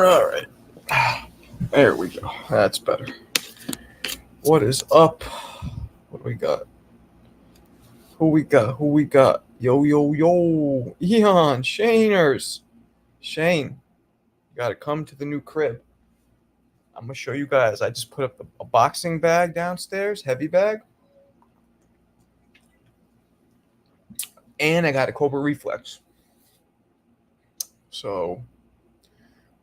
All right. There we go. That's better. What is up? What do we got? Who we got? Yo. Eon, Shaners. Shane, you got to come to the new crib. I'm going to show you guys. I just put up a boxing bag downstairs, heavy bag. And I got a Cobra Reflex. So,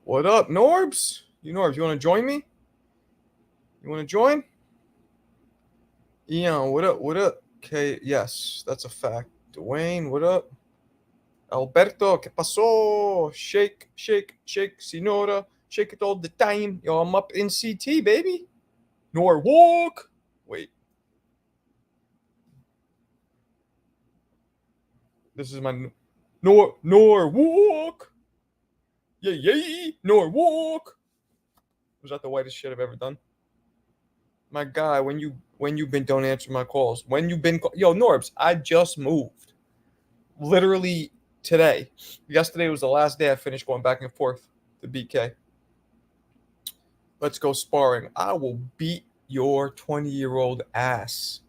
what up, Norbs? You want to join me? You want to join? Eon, what up? Okay, yes, that's a fact. Dwayne, what up? Alberto, ¿qué pasó? Shake, Sinora. Shake it all the time. Yo, I'm up in CT, baby. Norwalk. Wait. This is my Norwalk. Yeah. Norwalk. Was that the whitest shit I've ever done? My guy, when you've been don't answer my calls. When you've been yo, Norbs, I just moved. Literally today. Yesterday was the last day I finished going back and forth to BK. Let's go sparring. I will beat your 20-year-old ass.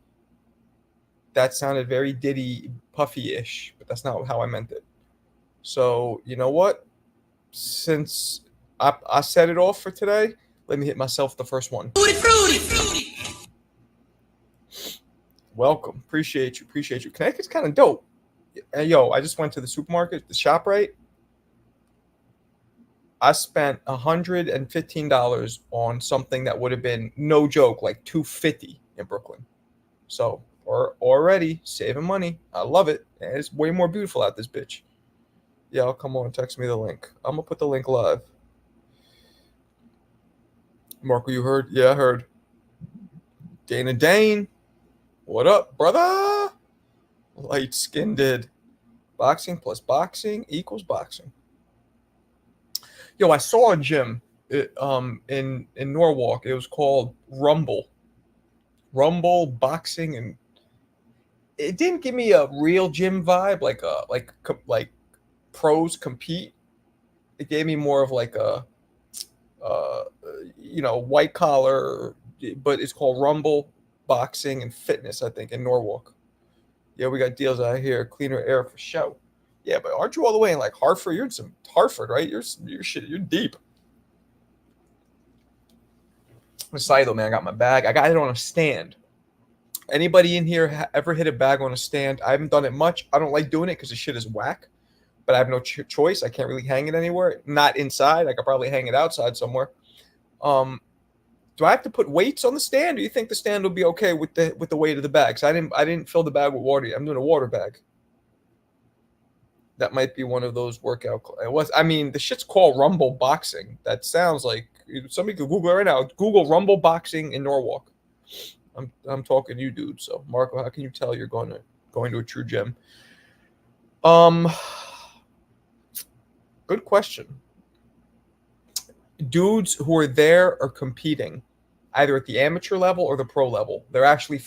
That sounded very Diddy Puffy-ish, but that's not how I meant it. So, you know what? Since I set it off for today, let me hit myself the first one. Fruity. Welcome. Appreciate you. Connecticut's kind of dope. Yo, I just went to the supermarket, the ShopRite. I spent $115 on something that would have been, no joke, like $250 in Brooklyn. So, already saving money. I love it. And it's way more beautiful out this bitch. Yeah, come on, text me the link. I'm going to put the link live. Marco, you heard? Yeah, I heard. Dane. What up, brother? Light skin did. Boxing plus boxing equals boxing. Yo, I saw a gym in Norwalk. It was called Rumble Boxing, and it didn't give me a real gym vibe, like pros compete. It gave me more of like a white collar, but it's called Rumble Boxing and Fitness, I think, in Norwalk. Yeah, we got deals out here. Cleaner air for show. Yeah, but aren't you all the way in like Hartford? You're in some Hartford, right? You're deep. I'm sorry though, man. I got my bag. I got it on a stand. Anybody in here ever hit a bag on a stand? I haven't done it much. I don't like doing it because the shit is whack. But I have no choice. I can't really hang it anywhere. Not inside. I could probably hang it outside somewhere. Do I have to put weights on the stand? Or do you think the stand will be okay with the weight of the bag? Because I didn't fill the bag with water. I'm doing a water bag. That might be one of those workout. The shit's called Rumble Boxing. That sounds like somebody could Google it right now. Google Rumble Boxing in Norwalk. I'm talking to you, dude. So Marco, how can you tell you're going to a true gym? Good question. Dudes who are there are competing, either at the amateur level or the pro level. They're actually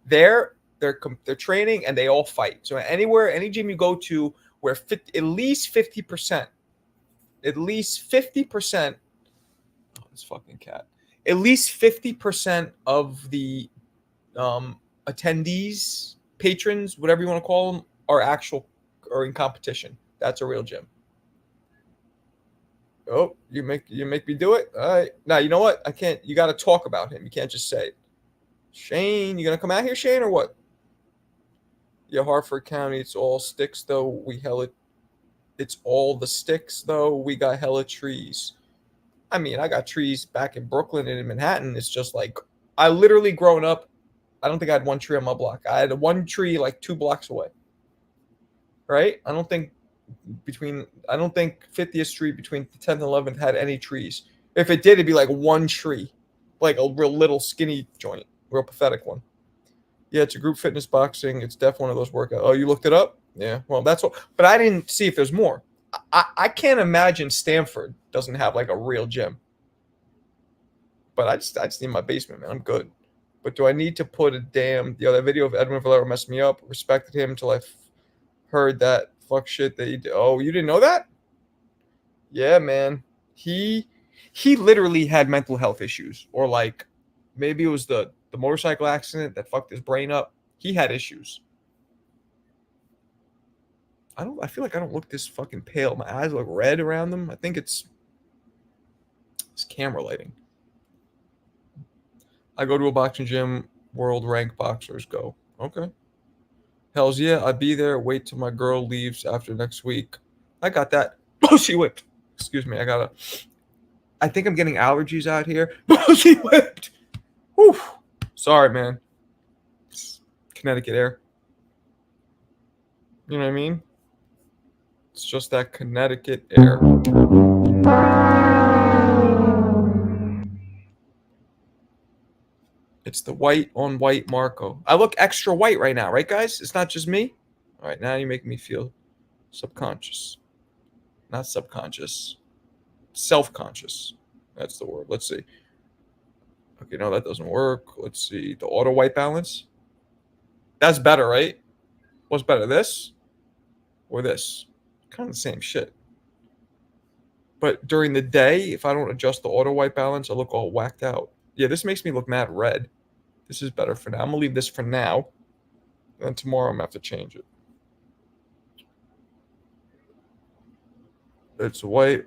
there. They're training and they all fight. So any gym you go to where at least 50%, oh, this fucking cat, at least 50% of the attendees, patrons, whatever you want to call them, are in competition. That's a real gym. Oh, you make me do it? All right. Now, you know what? I can't. You got to talk about him. You can't just say it. Shane, you going to come out here, Shane, or what? Yeah, Hartford County, it's all sticks, though. It's all the sticks, though. We got hella trees. I mean, I got trees back in Brooklyn and in Manhattan. It's just like, I literally grown up, I don't think I had one tree on my block. I had one tree like 2 blocks away. Right? I don't think 50th Street between 10th and 11th had any trees. If it did, it'd be like one tree, like a real little skinny joint, real pathetic one. Yeah, it's a group fitness boxing. It's definitely one of those workouts. Oh, you looked it up? Yeah. Well, that's what. But I didn't see if there's more. I can't imagine Stanford doesn't have like a real gym. But I just need my basement, man. I'm good. But do I need to put that video of Edwin Valero messed me up. Respected him until I heard that fuck shit that he did. Oh, you didn't know that? Yeah, man. He literally had mental health issues, or like maybe it was the motorcycle accident that fucked his brain up. He had issues. I feel like I don't look this fucking pale. My eyes look red around them. I think it's camera lighting. I go to a boxing gym. World ranked boxers go. Okay. Hells yeah, I'd be there. Wait till my girl leaves after next week. I got that. Oh, she whipped. Excuse me. I think I'm getting allergies out here. Oh, she whipped. Whew. Sorry, man. It's Connecticut air. You know what I mean? It's just that Connecticut air. It's the white on white Marco. I look extra white right now, right, guys? It's not just me. All right, now you make me feel subconscious. Not subconscious. Self-conscious. That's the word. Let's see. Okay, no, that doesn't work. Let's see. The auto white balance. That's better, right? What's better, this or this? Kind of the same shit. But during the day, if I don't adjust the auto white balance, I look all whacked out. Yeah, this makes me look mad red. This is better for now. I'm going to leave this for now. And tomorrow I'm going to have to change it. It's white.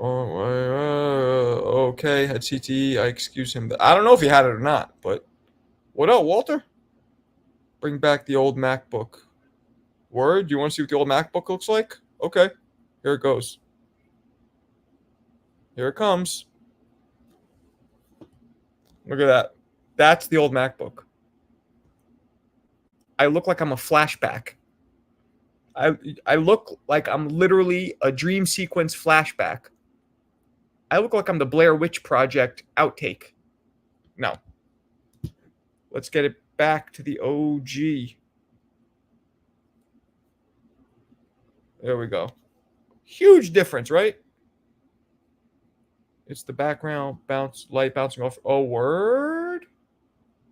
Okay, had CTE. I excuse him. I don't know if he had it or not, but what up, Walter? Bring back the old MacBook. Word? You want to see what the old MacBook looks like? Okay, here it goes. Here it comes. Look at that. That's the old MacBook. I look like I'm a flashback. I look like I'm literally a dream sequence flashback. I look like I'm the Blair Witch Project outtake. No. Let's get it back to the OG. There we go. Huge difference, right? It's the background light bouncing off. Oh, word?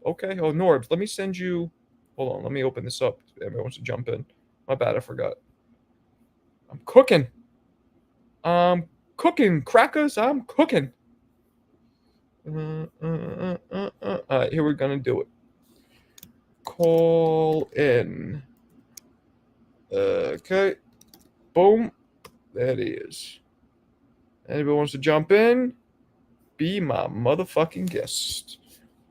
Okay. Oh, Norbs, let me send you. Hold on. Let me open this up. Everyone wants to jump in. My bad. I forgot. I'm cooking. Cooking crackers. I'm cooking. All right, here we're gonna do it. Call in. Okay. Boom. There it is. Anybody wants to jump in? Be my motherfucking guest.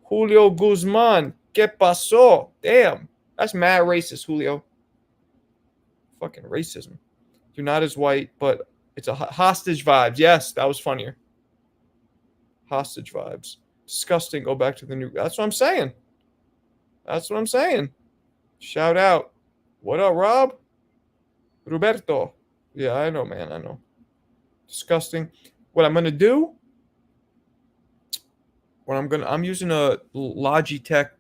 Julio Guzman. ¿Qué pasó? Damn. That's mad racist, Julio. Fucking racism. You're not as white, but it's a hostage vibes. Yes, that was funnier. Hostage vibes. Disgusting. Go back to the new. That's what I'm saying. That's what I'm saying. Shout out. What up, Rob? Roberto. Yeah, I know, man. I know. Disgusting. What I'm gonna do? I'm using a Logitech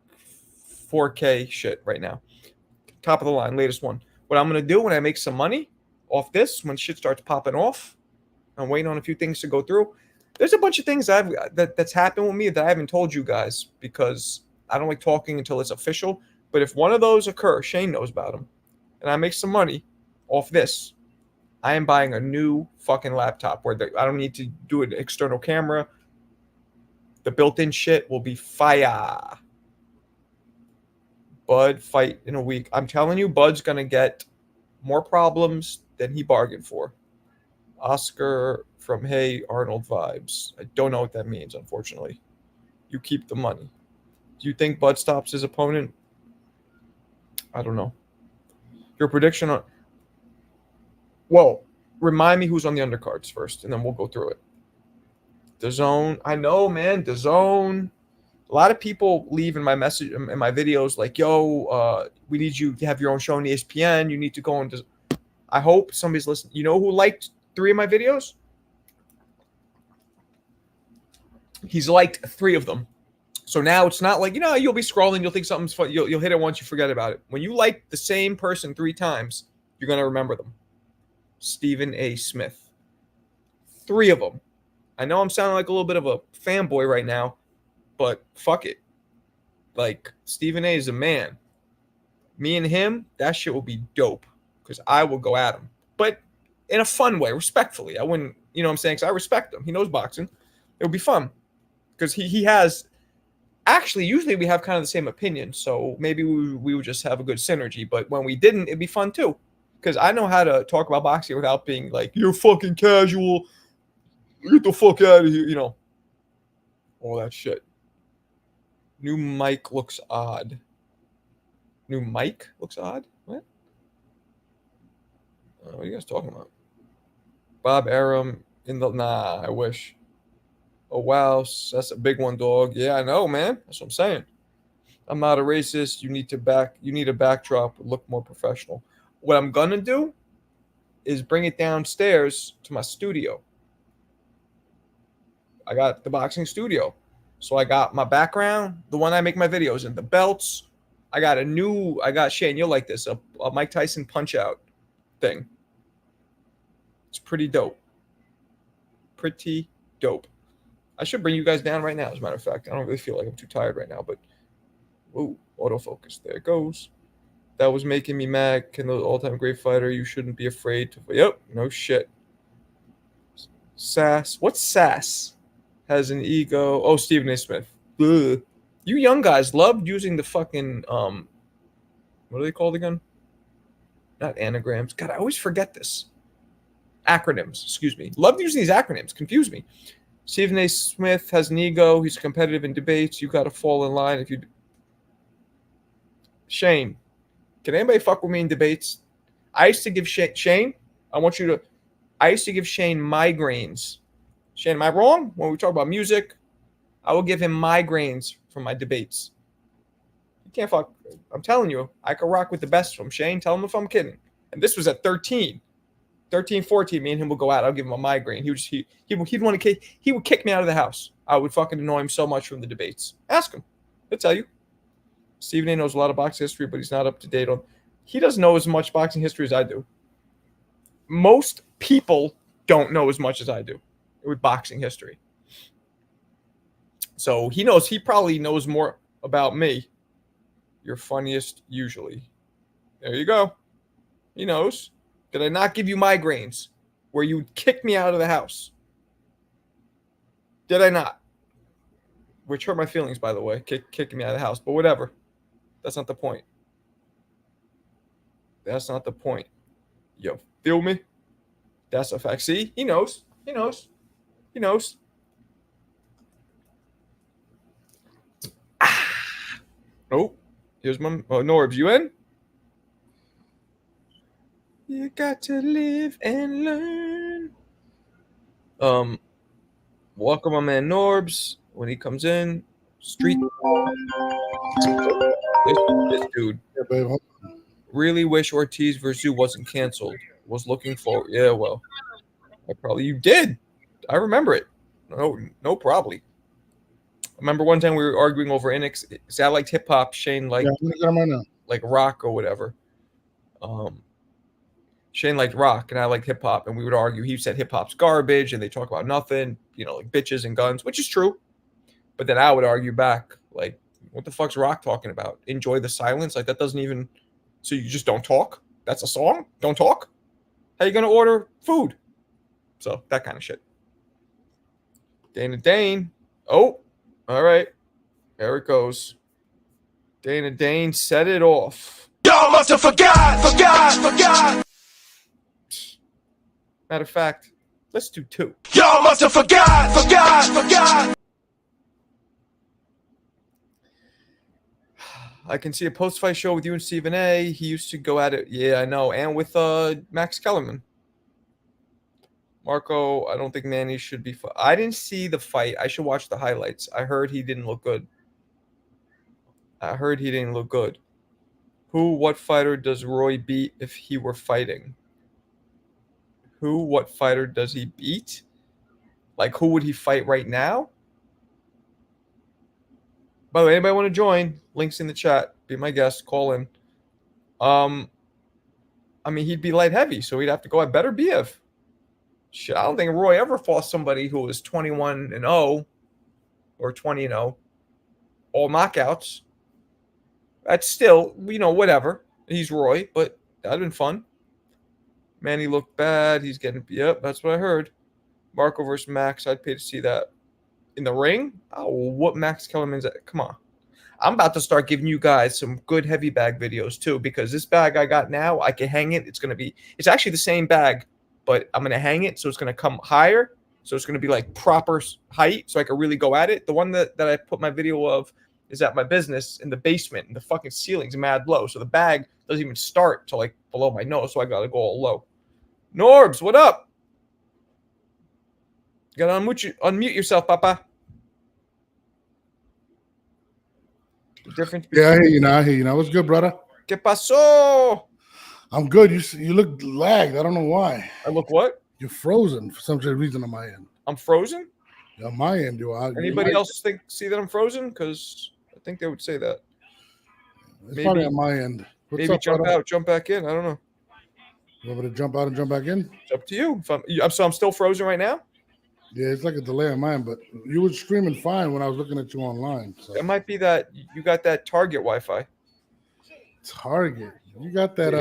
4K shit right now. Top of the line, latest one. What I'm gonna do when I make some money off this, when shit starts popping off, I'm waiting on a few things to go through. There's a bunch of things that's happened with me that I haven't told you guys because I don't like talking until it's official. But if one of those occur, Shane knows about them, and I make some money off this, I am buying a new fucking laptop where I don't need to do an external camera. The built-in shit will be fire. Bud fight in a week. I'm telling you, Bud's gonna get more problems than he bargained for. Oscar from Hey Arnold vibes. I don't know what that means, unfortunately. You keep the money. Do you think Bud stops his opponent? I don't know. Your prediction on... Well, remind me who's on the undercards first, and then we'll go through it. DAZN. I know, man. DAZN. A lot of people leave in my message, in my videos, like, yo, we need you to have your own show on ESPN. You need to go on. I hope somebody's listening. You know who liked 3 of my videos? He's liked 3 of them. So now it's not like, you'll be scrolling, you'll think something's fun, you'll hit it once, you forget about it. When you like the same person 3 times, you're going to remember them. Stephen A. Smith. 3 of them. I know I'm sounding like a little bit of a fanboy right now, but fuck it. Like, Stephen A. is a man. Me and him, that shit will be dope because I will go at him. But in a fun way, respectfully. I wouldn't You know what I'm saying? Because I respect him. He knows boxing. It would be fun because he has actually, usually we have kind of the same opinion, so maybe we would just have a good synergy. But when we didn't, it'd be fun too, because I know how to talk about boxing without being like, "You're fucking casual, get the fuck out of here," all that shit. New mic looks odd. New mic looks odd. What? What are you guys talking about? Bob Arum in the nah. I wish. Oh wow, that's a big one, dog. Yeah, I know, man. That's what I'm saying. I'm not a racist. You need a backdrop, look more professional. What I'm gonna do is bring it downstairs to my studio. I got the boxing studio. So I got my background, the one I make my videos in, the belts. I got Shane, you'll like this, a Mike Tyson punch out thing. It's pretty dope. Pretty dope. I should bring you guys down right now, as a matter of fact. I don't really feel like I'm too tired right now, but whoa, autofocus. There it goes. That was making me mad. Canelo, all-time great fighter. You shouldn't be afraid to. Yep, no shit. Sass. What's sass? Has an ego. Oh, Stephen A. Smith. Ugh. You young guys loved using the fucking what are they called again? Not anagrams. God, I always forget this. Acronyms. Excuse me. Loved using these acronyms. Confuse me. Stephen A. Smith has an ego. He's competitive in debates. You got to fall in line if you. Shane, can anybody fuck with me in debates? I used to give Shane. I used to give Shane migraines. Shane, am I wrong? When we talk about music, I will give him migraines from my debates. You can't fuck. I'm telling you, I could rock with the best from Shane. Tell him if I'm kidding. And this was at 13. 13, 14, me and him would go out. I'll give him a migraine. He'd want to he would kick me out of the house. I would fucking annoy him so much from the debates. Ask him. He'll tell you. Stephen A knows a lot of boxing history, but he's not up to date on. He doesn't know as much boxing history as I do. Most people don't know as much as I do with boxing history. So he probably knows more about me. You're funniest usually. There you go. He knows. Did I not give you migraines where you kicked me out of the house? Did I not? Which hurt my feelings, by the way, kicking me out of the house. But whatever. That's not the point. That's not the point. You feel me? That's a fact. See? He knows. He knows. He knows. Oh, here's my Norbs. You in? You got to live and learn. Welcome my man Norbs when he comes in. Street. This dude. Yeah, babe. Really wish Ortiz versus Zoo wasn't canceled. Was looking forward. Yeah, well, you did. I remember it. No, probably. I remember one time we were arguing over Enix. I liked hip hop. Shane liked like rock or whatever. Shane liked rock and I liked hip hop, and we would argue. He said hip hop's garbage, and they talk about nothing, like bitches and guns, which is true. But then I would argue back, like, what the fuck's rock talking about? Enjoy the silence, like that doesn't even. So you just don't talk? That's a song? Don't talk? How you gonna order food? So that kind of shit. Dana Dane. Oh, all right. There it goes. Dana Dane set it off. Y'all must have forgot. Matter of fact, let's do 2. Y'all must have forgot. I can see a post-fight show with you and Stephen A. He used to go at it. Yeah, I know. And with Max Kellerman. Marco, I don't think Manny should be. I didn't see the fight. I should watch the highlights. I heard he didn't look good. What fighter does Roy beat if he were fighting? What fighter does he beat? Like, who would he fight right now? By the way, anybody want to join? Links in the chat. Be my guest. Call in. I mean, he'd be light heavy, so he'd have to go at better BF. Shit, I don't think Roy ever fought somebody who was 21-0 or 20-0, all knockouts. That's still, whatever. He's Roy, but that'd been fun. Manny looked bad. He's getting, yep, that's what I heard. Marco versus Max. I'd pay to see that. In the ring? Oh, what Max Kellerman's at? Come on. I'm about to start giving you guys some good heavy bag videos too, because this bag I got now, I can hang it. It's actually the same bag, but I'm going to hang it so it's going to come higher. So it's going to be like proper height so I can really go at it. The one that I put my video of is at my business in the basement, and the fucking ceiling's mad low. So the bag doesn't even start to like below my nose. So I got to go all low. Norbs, what up? You got to unmute yourself, Papa. The difference between Yeah, I hear you now. What's good, brother? ¿Qué pasó? I'm good. You look lagged. I don't know why. I look what? You're frozen for some reason on my end. I'm frozen? On my end, you are. Anybody else see that I'm frozen? Because I think they would say that. It's probably on my end. What's Maybe up, jump brother? out, jump back in. I don't know. You want me to jump out and jump back in? It's up to you. So I'm still frozen right now? Yeah, it's like a delay on mine, but you were screaming fine when I was looking at you online. So. It might be that you got that Target Wi-Fi. Target. You got that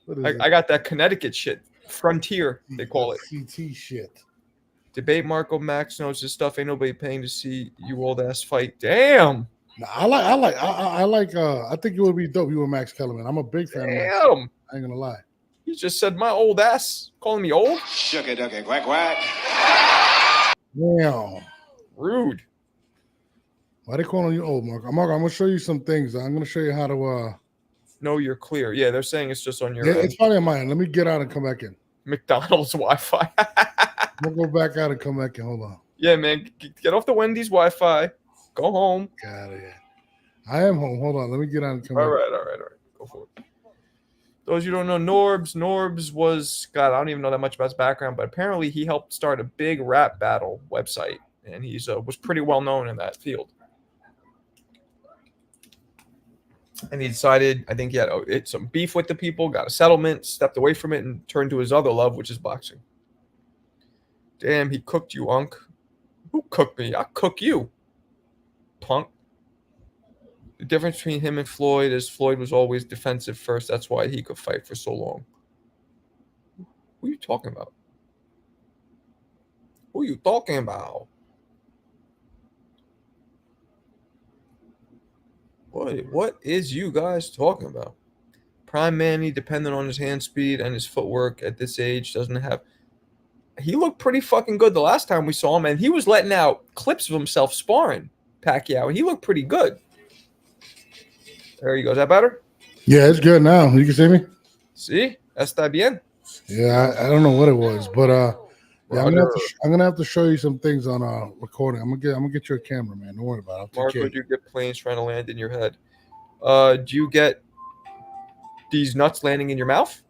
what is I got that Connecticut shit. Frontier, they call it. CT shit. Debate Marco Max knows his stuff. Ain't nobody paying to see you old ass fight. Damn. Nah, I think it would be dope. You and Max Kellerman. I'm a big fan of Max. Damn. I ain't gonna lie. You just said my old ass. Calling me old? Shucky ducky quack quack. Damn. Rude. Why they calling you old, Mark? Mark, I'm gonna show you some things. I'm gonna show you how to No, you're clear. Yeah, they're saying it's just on your yeah, it's probably on mine. Let me get out and come back in. McDonald's Wi-Fi. We'll go back out and come back in. Hold on. Yeah, man. Get off the Wendy's Wi-Fi. Go home. Got it. I am home. Hold on. Let me get out and come All back. right. Go for it. Those you don't know, Norbs was, God, I don't even know that much about his background, but apparently he helped start a big rap battle website, and he's was pretty well known in that field. And he decided, I think he had some beef with the people, got a settlement, stepped away from it, and turned to his other love, which is boxing. Damn, he cooked you, Unk. Who cooked me? I cook you, punk. The difference between him and Floyd is Floyd was always defensive first. That's why he could fight for so long. Who are you talking about? Who are you talking about? What is you guys talking about? Prime Manny, dependent on his hand speed and his footwork at this age, doesn't have. He looked pretty fucking good the last time we saw him, and he was letting out clips of himself sparring Pacquiao, and he looked pretty good. There you go. Is that better? Yeah, it's good now. You can see me? See? Está bien. Yeah, I don't know what it was, but yeah, I'm gonna have to show you some things on recording. I'm gonna get you a camera, man. Don't worry about it. Marco, do you get planes trying to land in your head? Do you get these nuts landing in your mouth?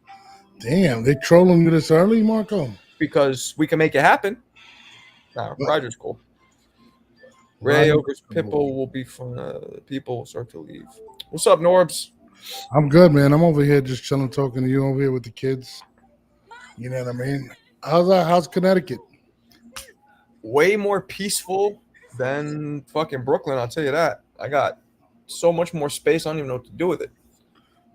Damn, they trolling you this early, Marco? Because we can make it happen. Nah, Roger's cool. Ray over Pippo will be fun. People will start to leave. What's up, Norbs? I'm good, man. I'm over here just chilling, talking to you over here with the kids. You know what I mean? How's Connecticut? Way more peaceful than fucking Brooklyn, I'll tell you that. I got so much more space, I don't even know what to do with it.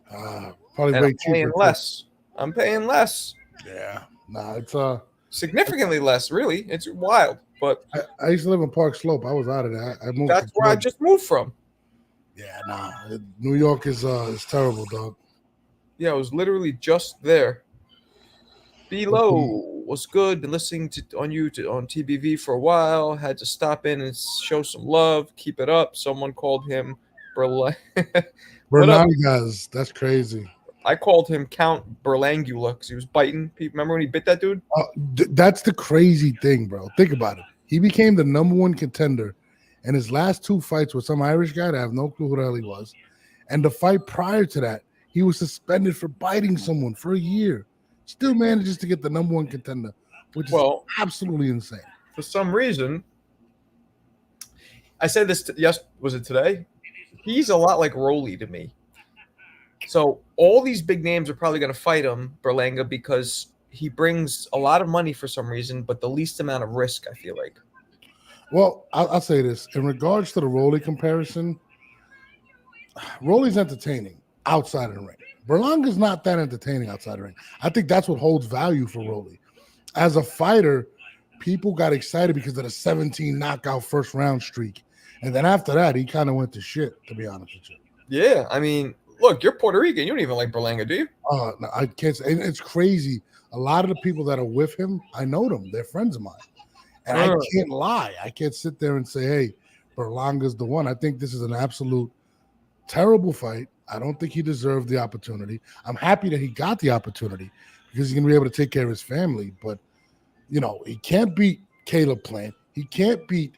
Probably and way I'm paying cheaper. less. I'm paying less. Yeah. Nah, it's significantly less, really. It's wild. But I used to live in Park Slope. I was out of there. I moved. That's where I just moved from. Yeah, nah. New York is terrible, dog. Yeah, I was literally just there. Below was good. Been listening on TBV for a while. Had to stop in and show some love. Keep it up. Someone called him Berlanga. Berlangas. That's crazy. I called him Count Berlangula because he was biting people. Remember when he bit that dude? That's the crazy thing, bro. Think about it. He became the #1 contender, and his last 2 fights with some Irish guy that I have no clue who the hell he was. And the fight prior to that, he was suspended for biting someone for a year. Still manages to get the #1 contender, which is absolutely insane. For some reason, I said this, was it today? He's a lot like Rolly to me. So all these big names are probably going to fight him, Berlanga, because he brings a lot of money for some reason, but the least amount of risk, I feel like. Well, I'll say this. In regards to the Rolly comparison, Rolly's entertaining outside of the ring. Berlanga's not that entertaining outside the ring. I think that's what holds value for Rolly. as a fighter, people got excited because of the 17 knockout first round streak. And then after that, he kind of went to shit, to be honest with you. Yeah, I mean, look, you're Puerto Rican. You don't even like Berlanga, do you? No, I can't say. It's crazy. A lot of the people that are with him, I know them. They're friends of mine. And I can't lie. I can't sit there and say, hey, Berlanga's the one. I think this is an absolute terrible fight. I don't think he deserved the opportunity. I'm happy that he got the opportunity because he's going to be able to take care of his family. But, you know, he can't beat Caleb Plant. He can't beat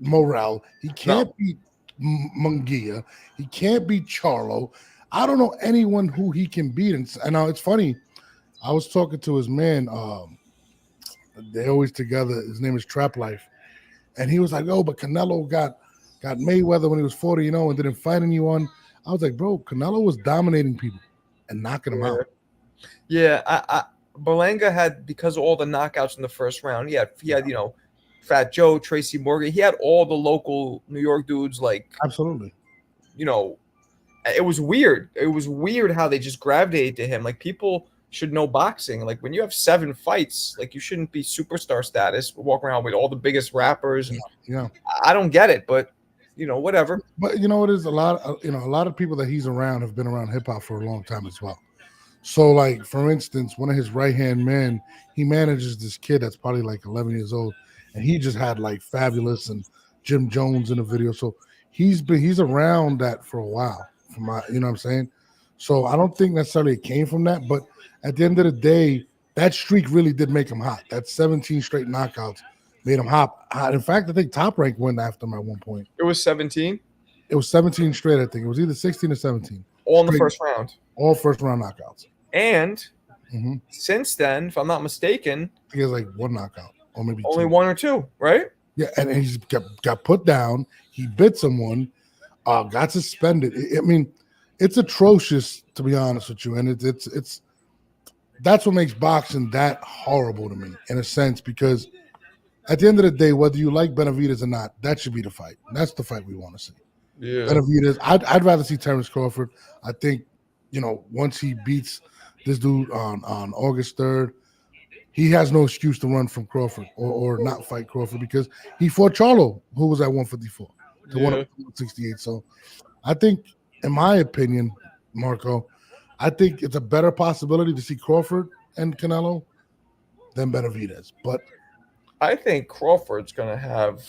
Morel. He can't beat Munguia. He can't beat Charlo. I don't know anyone who he can beat. And now it's funny. I was talking to his man. They're always together. His name is Trap Life. And he was like, oh, but Canelo got Mayweather when he was 40, and didn't fight anyone. I was like, bro, Canelo was dominating people and knocking them out. Yeah, Berlanga had, because of all the knockouts in the first round, he had Fat Joe, Tracy Morgan. He had all the local New York dudes, like, absolutely. It was weird. It was weird how they just gravitated to him. Like, people should know boxing. Like, when you have 7 fights, like, you shouldn't be superstar status, walk around with all the biggest rappers. And yeah. I don't get it, but whatever. But it is a lot of people that he's around have been around hip hop for a long time as well. So, like, for instance, one of his right-hand men, he manages this kid that's probably like 11 years old, and he just had like Fabulous and Jim Jones in the video. So he's around that for a while. You know what I'm saying? So I don't think necessarily it came from that, but at the end of the day, that streak really did make him hot. That 17 straight knockouts made him hot. In fact, I think Top Rank went after him at one point. It was 17? It was 17 straight, I think. It was either 16 or 17. All in the first round. All first round knockouts. And since then, if I'm not mistaken, he has like 1 knockout or maybe only 2. 1 or 2, right? Yeah, and he's got put down. He bit someone, got suspended. I mean, it's atrocious, to be honest with you, and it's that's what makes boxing that horrible to me, in a sense, because at the end of the day, whether you like Benavidez or not, that should be the fight. That's the fight we want to see. Yeah, Benavidez. I'd rather see Terrence Crawford. I think, once he beats this dude on August 3rd, he has no excuse to run from Crawford or not fight Crawford, because he fought Charlo, who was at 154 to 168. So I think, in my opinion, Marco, I think it's a better possibility to see Crawford and Canelo than Benavidez. But I think Crawford's going to have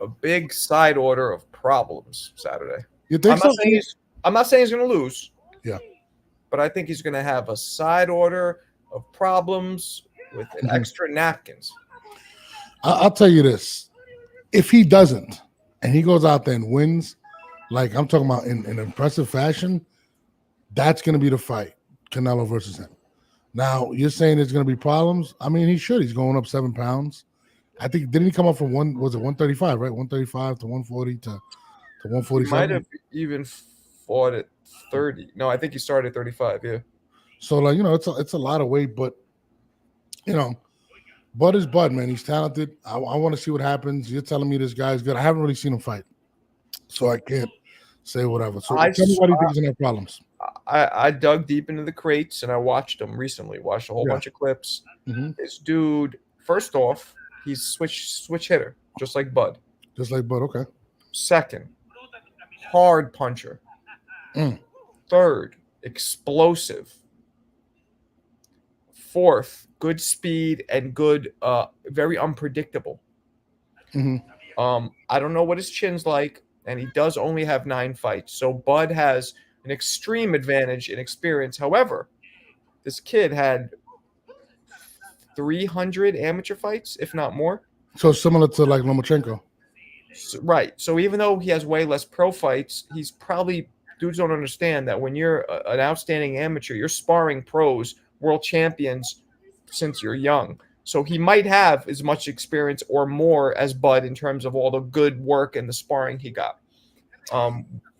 a big side order of problems Saturday. You think I'm not saying he's going to lose. Yeah. But I think he's going to have a side order of problems with extra napkins. I'll tell you this. If he doesn't, and he goes out there and wins, like I'm talking about in impressive fashion, that's going to be the fight, Canelo versus him. Now, you're saying there's going to be problems? I mean, he should. He's going up 7 pounds. I think, didn't he come up from 135, right? 135 to 140 to 147? He might have even fought at 30. No, I think he started at 35, yeah. So, like, it's a lot of weight, but, Bud is Bud, man. He's talented. I want to see what happens. You're telling me this guy's good. I haven't really seen him fight, so I can't say whatever. So tell me what he thinks have problems. I dug deep into the crates and I watched him recently. Watched a whole bunch of clips. This dude, first off, he's switch hitter, just like Bud. Just like Bud, okay. Second, hard puncher. Third, explosive. Fourth, good speed and good, very unpredictable. I don't know what his chin's like, and he does only have 9 fights. So Bud has an extreme advantage in experience. However, this kid had 300 amateur fights, if not more. So similar to like Lomachenko. Right. So even though he has way less pro fights, he's probably, dudes don't understand that when you're an outstanding amateur, you're sparring pros, world champions since you're young. So he might have as much experience or more as Bud in terms of all the good work and the sparring he got.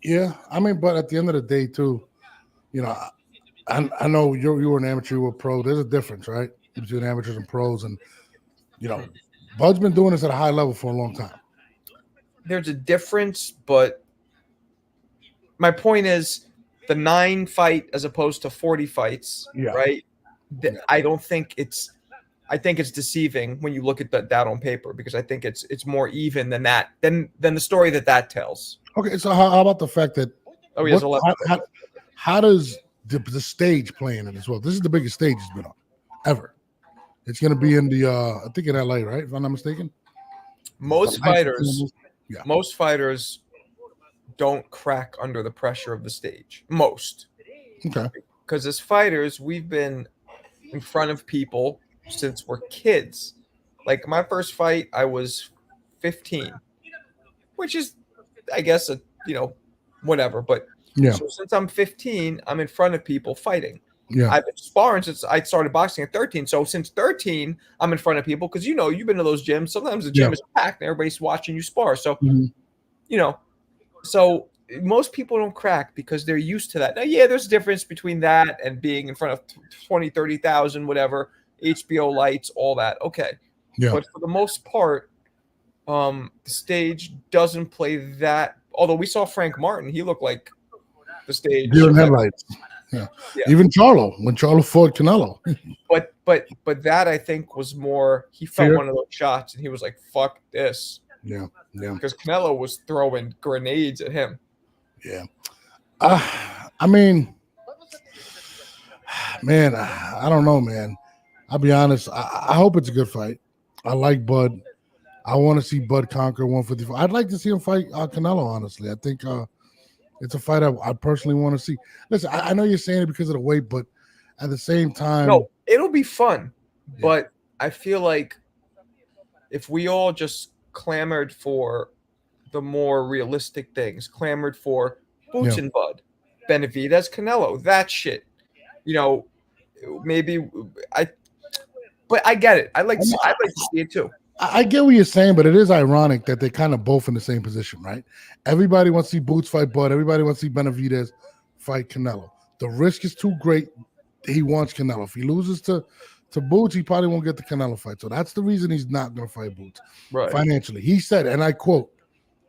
Yeah, I mean, but at the end of the day, too, I know you were an amateur, you were a pro. There's a difference, right, between amateurs and pros, and Bud's been doing this at a high level for a long time. There's a difference, but my point is the 9 fight as opposed to 40 fights, right? I don't think it's. I think it's deceiving when you look at that on paper because I think it's more even than that than the story that tells. Okay, so how about the fact that Oh, he has 11. how does the stage play in it as well? This is the biggest stage he's been on ever. It's going to be in the I think in LA, right? If I'm not mistaken. Most fighters don't crack under the pressure of the stage. Most. Okay. Because as fighters, we've been in front of people since we're kids. Like my first fight, I was 15, which is, I guess, whatever. But so since I'm 15, I'm in front of people fighting. Yeah. I've been sparring since I started boxing at 13. So since 13, I'm in front of people because you've been to those gyms. Sometimes the gym is packed and everybody's watching you spar. So so most people don't crack because they're used to that. Now, there's a difference between that and being in front of 20, 30,000, whatever, HBO lights, all that. Okay. Yeah. But for the most part, the stage doesn't play that. Although we saw Frank Martin, he looked like the stage. Deer in headlights. Yeah. Even when Charlo fought Canelo. But that I think was more. He felt one of those shots and he was like, "Fuck this." Yeah. Because Canelo was throwing grenades at him. Yeah. I mean, man, I don't know, man. I'll be honest. I hope it's a good fight. I like Bud. I want to see Bud conquer 154. I'd like to see him fight Canelo, honestly. I think it's a fight I personally want to see. Listen, I know you're saying it because of the weight, but at the same time. No, it'll be fun. Yeah. But I feel like if we all just clamored for the more realistic things, clamored for Boots and Bud, Benavidez, Canelo, that shit. Maybe but I get it. I'd like to see it too. I get what you're saying, but it is ironic that they're kind of both in the same position, right? Everybody wants to see Boots fight Bud. Everybody wants to see Benavidez fight Canelo. The risk is too great. He wants Canelo. If he loses to Boots, he probably won't get the Canelo fight. So that's the reason he's not going to fight Boots financially. He said, and I quote,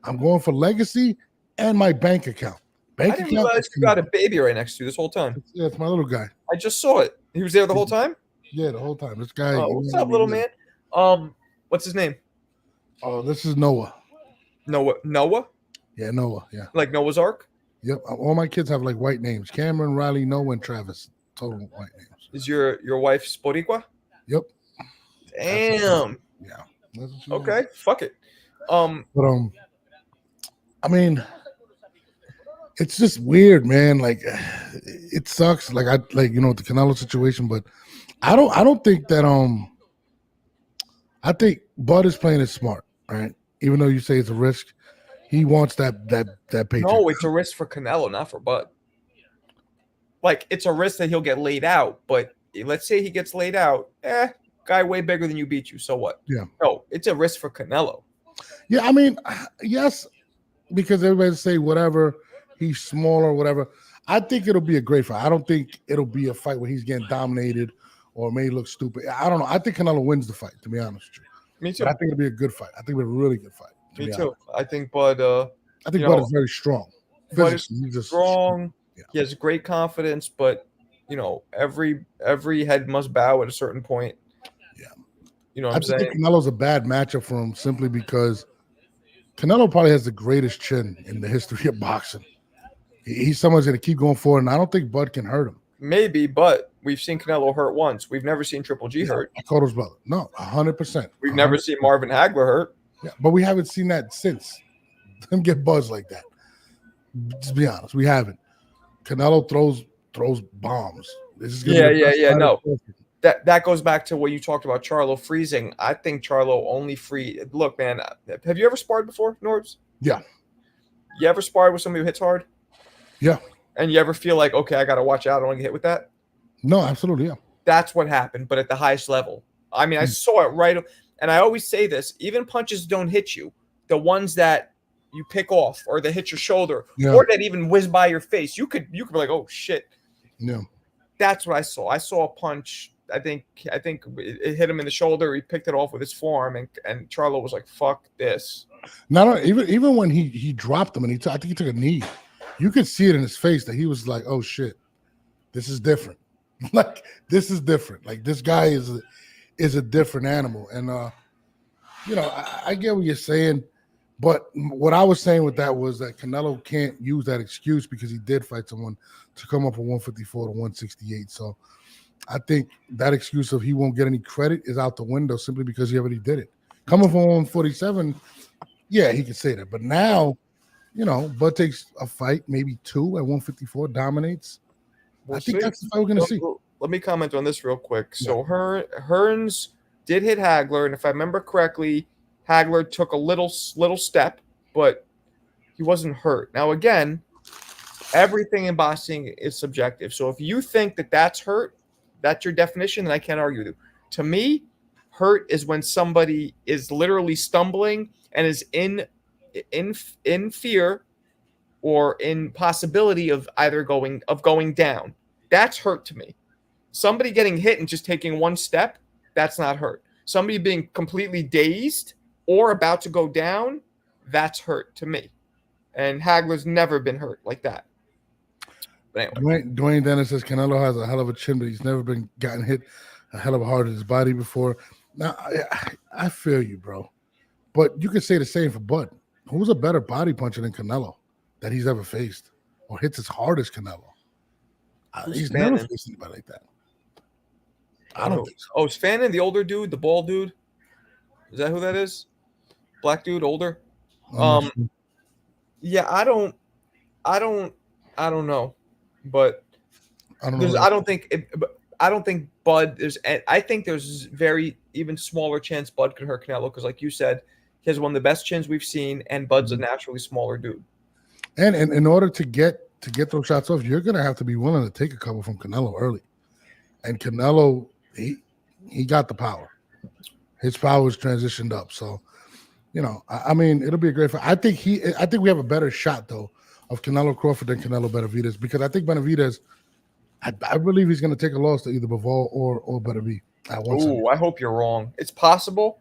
"I'm going for legacy and my bank account." I didn't realize you got a baby right next to you this whole time. Yeah, it's my little guy. I just saw it. He was there the whole time? Yeah, the whole time. This guy. Oh, what's up, little man? What's his name? Oh, this is Noah. Noah? Yeah, Noah. Yeah. Like Noah's Ark? Yep. All my kids have like white names: Cameron, Riley, Noah, and Travis. Total white names. Is your wife Boricua? Yep. Damn. Yeah. Okay. Fuck it. But I mean, it's just weird, man. Like, it sucks. Like the Canelo situation, but I don't think that I think Bud is playing it smart, right? Even though you say it's a risk, he wants that paycheck. No, it's a risk for Canelo, not for Bud. Like, it's a risk that he'll get laid out, but let's say he gets laid out, guy way bigger than you beat you, so what? Yeah. No, it's a risk for Canelo. Yeah, I mean, yes, because everybody say whatever, he's smaller, whatever. I think it'll be a great fight. I don't think it'll be a fight where he's getting dominated or may look stupid. I don't know. I think Canelo wins the fight, to be honest with you. Me too. But I think it'll be a good fight. I think it'll be a really good fight. Me too. I think Bud. I think Bud is very strong. Bud is strong. Yeah. He has great confidence, but every head must bow at a certain point. Yeah. What I'm saying? I think Canelo's a bad matchup for him simply because Canelo probably has the greatest chin in the history of boxing. He's someone who's going to keep going forward, and I don't think Bud can hurt him. Maybe, but we've seen Canelo hurt once. We've never seen Triple G hurt. Cotto's brother. No, 100%. We've never seen Marvin Hagler hurt. Yeah, but we haven't seen that since. Him get buzzed like that. Just be honest, we haven't. Canelo throws bombs. No. That goes back to what you talked about, Charlo freezing. I think Charlo only freed. Look, man, have you ever sparred before, Norbs? Yeah. You ever sparred with somebody who hits hard? Yeah. And you ever feel like, okay, I got to watch out. I don't want to get hit with that? No, absolutely, yeah. That's what happened, but at the highest level. I mean, I saw it right. And I always say this, even punches don't hit you. The ones that you pick off or that hit your shoulder or that even whiz by your face, you could be like, oh, shit. Yeah. That's what I saw. I saw a punch. I think it hit him in the shoulder. He picked it off with his forearm, and Charlo was like, fuck this. No, even when he dropped him and I think he took a knee. You could see it in his face that he was like, oh, shit, this is different. Like this is different. Like this guy is a different animal. And I get what you're saying, but what I was saying with that was that Canelo can't use that excuse because he did fight someone to come up from 154 to 168. So I think that excuse of he won't get any credit is out the window simply because he already did it. Coming from 147, yeah, he could say that. But now, Bud takes a fight, maybe 2 at 154, dominates. I think that's the fight we're going to see. Let me comment on this real quick. So Hearns did hit Hagler, and if I remember correctly, Hagler took a little step, but he wasn't hurt. Now, again, everything in boxing is subjective. So if you think that that's hurt, that's your definition, then I can't argue with you. To me, hurt is when somebody is literally stumbling and is in fear or in possibility of either going down. That's hurt to me. Somebody getting hit and just taking one step, that's not hurt. Somebody being completely dazed or about to go down, that's hurt to me. And Hagler's never been hurt like that. But anyway. Dwayne Dennis says Canelo has a hell of a chin, but he's never been gotten hit a hell of a hard in his body before. Now, I feel you, bro. But you could say the same for Bud. Who's a better body puncher than Canelo that he's ever faced or hits as hard as Canelo? He's never faced anybody like that. I don't think so. Oh, is Fannin the older dude, the bald dude? Is that who that is? Black dude, older? Yeah, I don't know. But I don't think Bud I think there's very even smaller chance Bud could hurt Canelo because, like you said, he has one of the best chins we've seen, and Bud's a naturally smaller dude. And in order to get those shots off, you're gonna have to be willing to take a couple from Canelo early. And Canelo, he got the power. His power is transitioned up. So, I mean, it'll be a great fight. I think we have a better shot though of Canelo Crawford than Canelo Benavidez because I think Benavidez, I believe he's going to take a loss to either Bivol or Benavidez. Oh, I hope you're wrong. It's possible.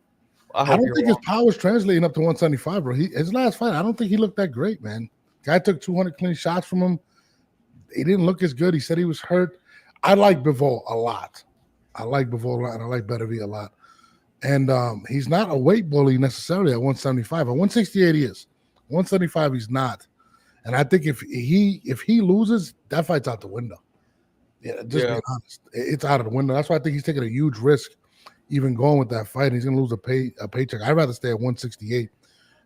I don't think his power is translating up to 175, bro. His last fight, I don't think he looked that great, man. Guy took 200 clean shots from him. He didn't look as good. He said he was hurt. I like Bivol a lot. I like Benavidez a lot. And he's not a weight bully necessarily at 175. At 168 he is. 175 he's not. And I think if he loses, that fight's out the window. Yeah, just being honest. It's out of the window. That's why I think he's taking a huge risk even going with that fight. He's going to lose a paycheck. I'd rather stay at 168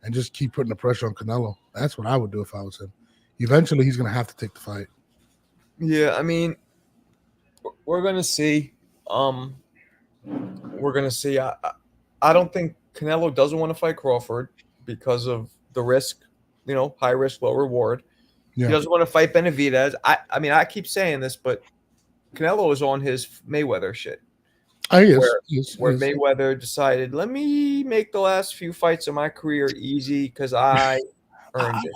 and just keep putting the pressure on Canelo. That's what I would do if I was him. Eventually, he's going to have to take the fight. Yeah, I mean, we're going to see. We're going to see. I don't think Canelo doesn't want to fight Crawford because of the risk, high risk, low reward. Yeah. He doesn't want to fight Benavidez. I mean, I keep saying this, but Canelo is on his Mayweather shit. Where Mayweather decided, let me make the last few fights of my career easy because I earned it.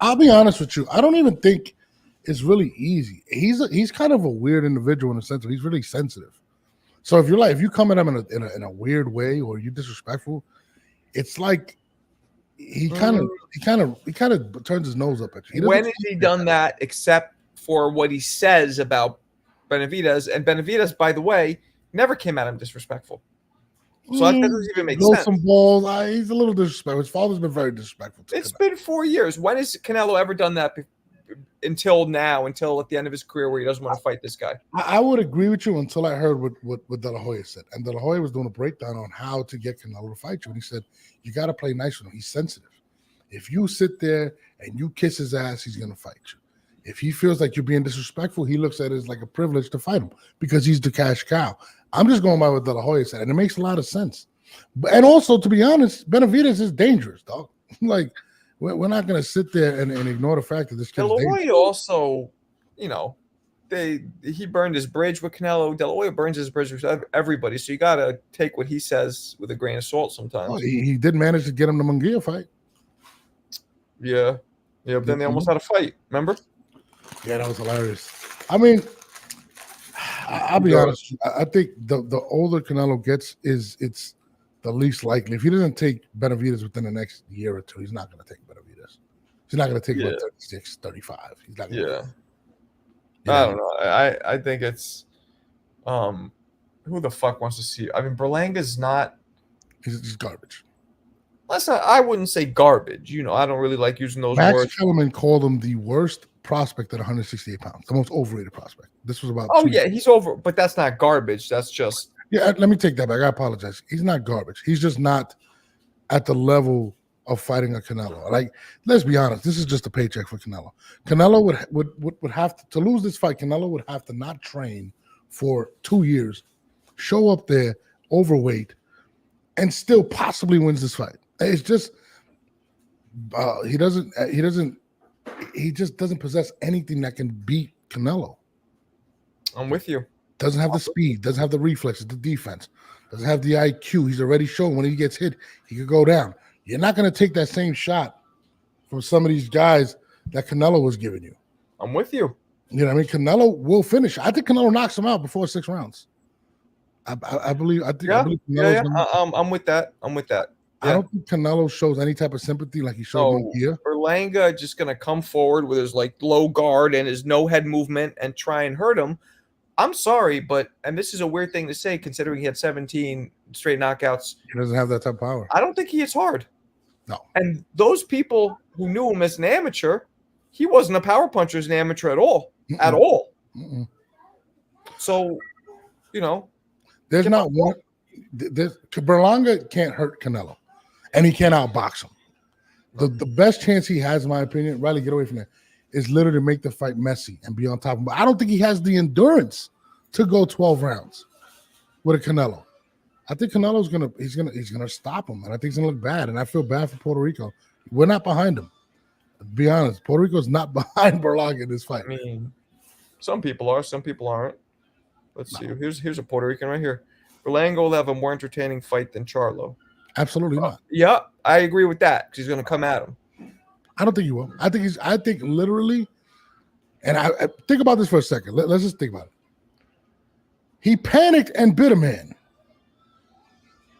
I'll be honest with you. I don't even think it's really easy. He's kind of a weird individual in the sense that he's really sensitive. So if you come at him in a weird way or you're disrespectful, it's like he kind of turns his nose up at you. When has he done that except for what he says about Benavidez? And Benavidez, by the way, never came at him disrespectful. So that doesn't even make sense. Some balls. He's a little disrespectful. His father's been very disrespectful. It's been 4 years. When has Canelo ever done that until now, until at the end of his career where he doesn't want to fight this guy? I would agree with you until I heard what De La Hoya said. And De La Hoya was doing a breakdown on how to get Canelo to fight you. And he said, you got to play nice with him. He's sensitive. If you sit there and you kiss his ass, he's going to fight you. If he feels like you're being disrespectful, he looks at it as like a privilege to fight him because he's the cash cow. I'm just going by what De La Hoya said, and it makes a lot of sense. And also, to be honest, Benavidez is dangerous, dog. Like, we're not going to sit there and ignore the fact that this kid is dangerous. De La Hoya also, he burned his bridge with Canelo. De La Hoya burns his bridge with everybody, so you got to take what he says with a grain of salt sometimes. Oh, he did manage to get him the Munguia fight. Yeah, but then they almost had a fight, remember? Yeah, that was hilarious. I mean, I'll be honest. I think the older Canelo gets, it's the least likely. If he doesn't take Benavidez within the next year or two, he's not going to take Benavidez. He's not going to take 36, 35. He's not going to. I don't know. I think it's Who the fuck wants to see? I mean, Berlanga's not. He's garbage. I wouldn't say garbage. I don't really like using those Max words. Kellerman called him the worst prospect at 168 pounds, the most overrated prospect. This was about. Oh yeah, he's over, but that's not garbage. That's just. Yeah, let me take that back. I apologize. He's not garbage. He's just not at the level of fighting a Canelo. Like, let's be honest. This is just a paycheck for Canelo. Canelo would have to lose this fight. Canelo would have to not train for 2 years, show up there overweight, and still possibly wins this fight. It's just he just doesn't possess anything that can beat Canelo. I'm with you. Doesn't have the speed, doesn't have the reflexes, the defense, doesn't have the IQ. He's already shown when he gets hit, he could go down. You're not going to take that same shot from some of these guys that Canelo was giving you. I'm with you. You know what I mean? Canelo will finish. I think Canelo knocks him out before 6 rounds. I believe. I believe yeah. I'm with that. Yeah. I don't think Canelo shows any type of sympathy like he showed here. Berlanga just gonna come forward with his low guard and his no head movement and try and hurt him. I'm sorry, and this is a weird thing to say considering he had 17 straight knockouts. He doesn't have that type of power. I don't think he hits hard. No. And those people who knew him as an amateur, he wasn't a power puncher as an amateur at all. Mm-mm. At all. Mm-mm. So, there's not one. Berlanga can't hurt Canelo, and he can't outbox him. The best chance he has, in my opinion, Riley, get away from that, is literally to make the fight messy and be on top of him. But I don't think he has the endurance to go 12 rounds with a Canelo. I think Canelo's gonna stop him, and I think he's gonna look bad. And I feel bad for Puerto Rico. We're not behind him. To be honest, Puerto Rico's not behind Berlanga in this fight. I mean, some people are, some people aren't. Let's see. Here's a Puerto Rican right here. Berlanga will have a more entertaining fight than Charlo. Absolutely not. Yeah, I agree with that because he's going to come at him. I don't think he will. I think literally, and I think about this for a second. Let's just think about it. He panicked and bit a man.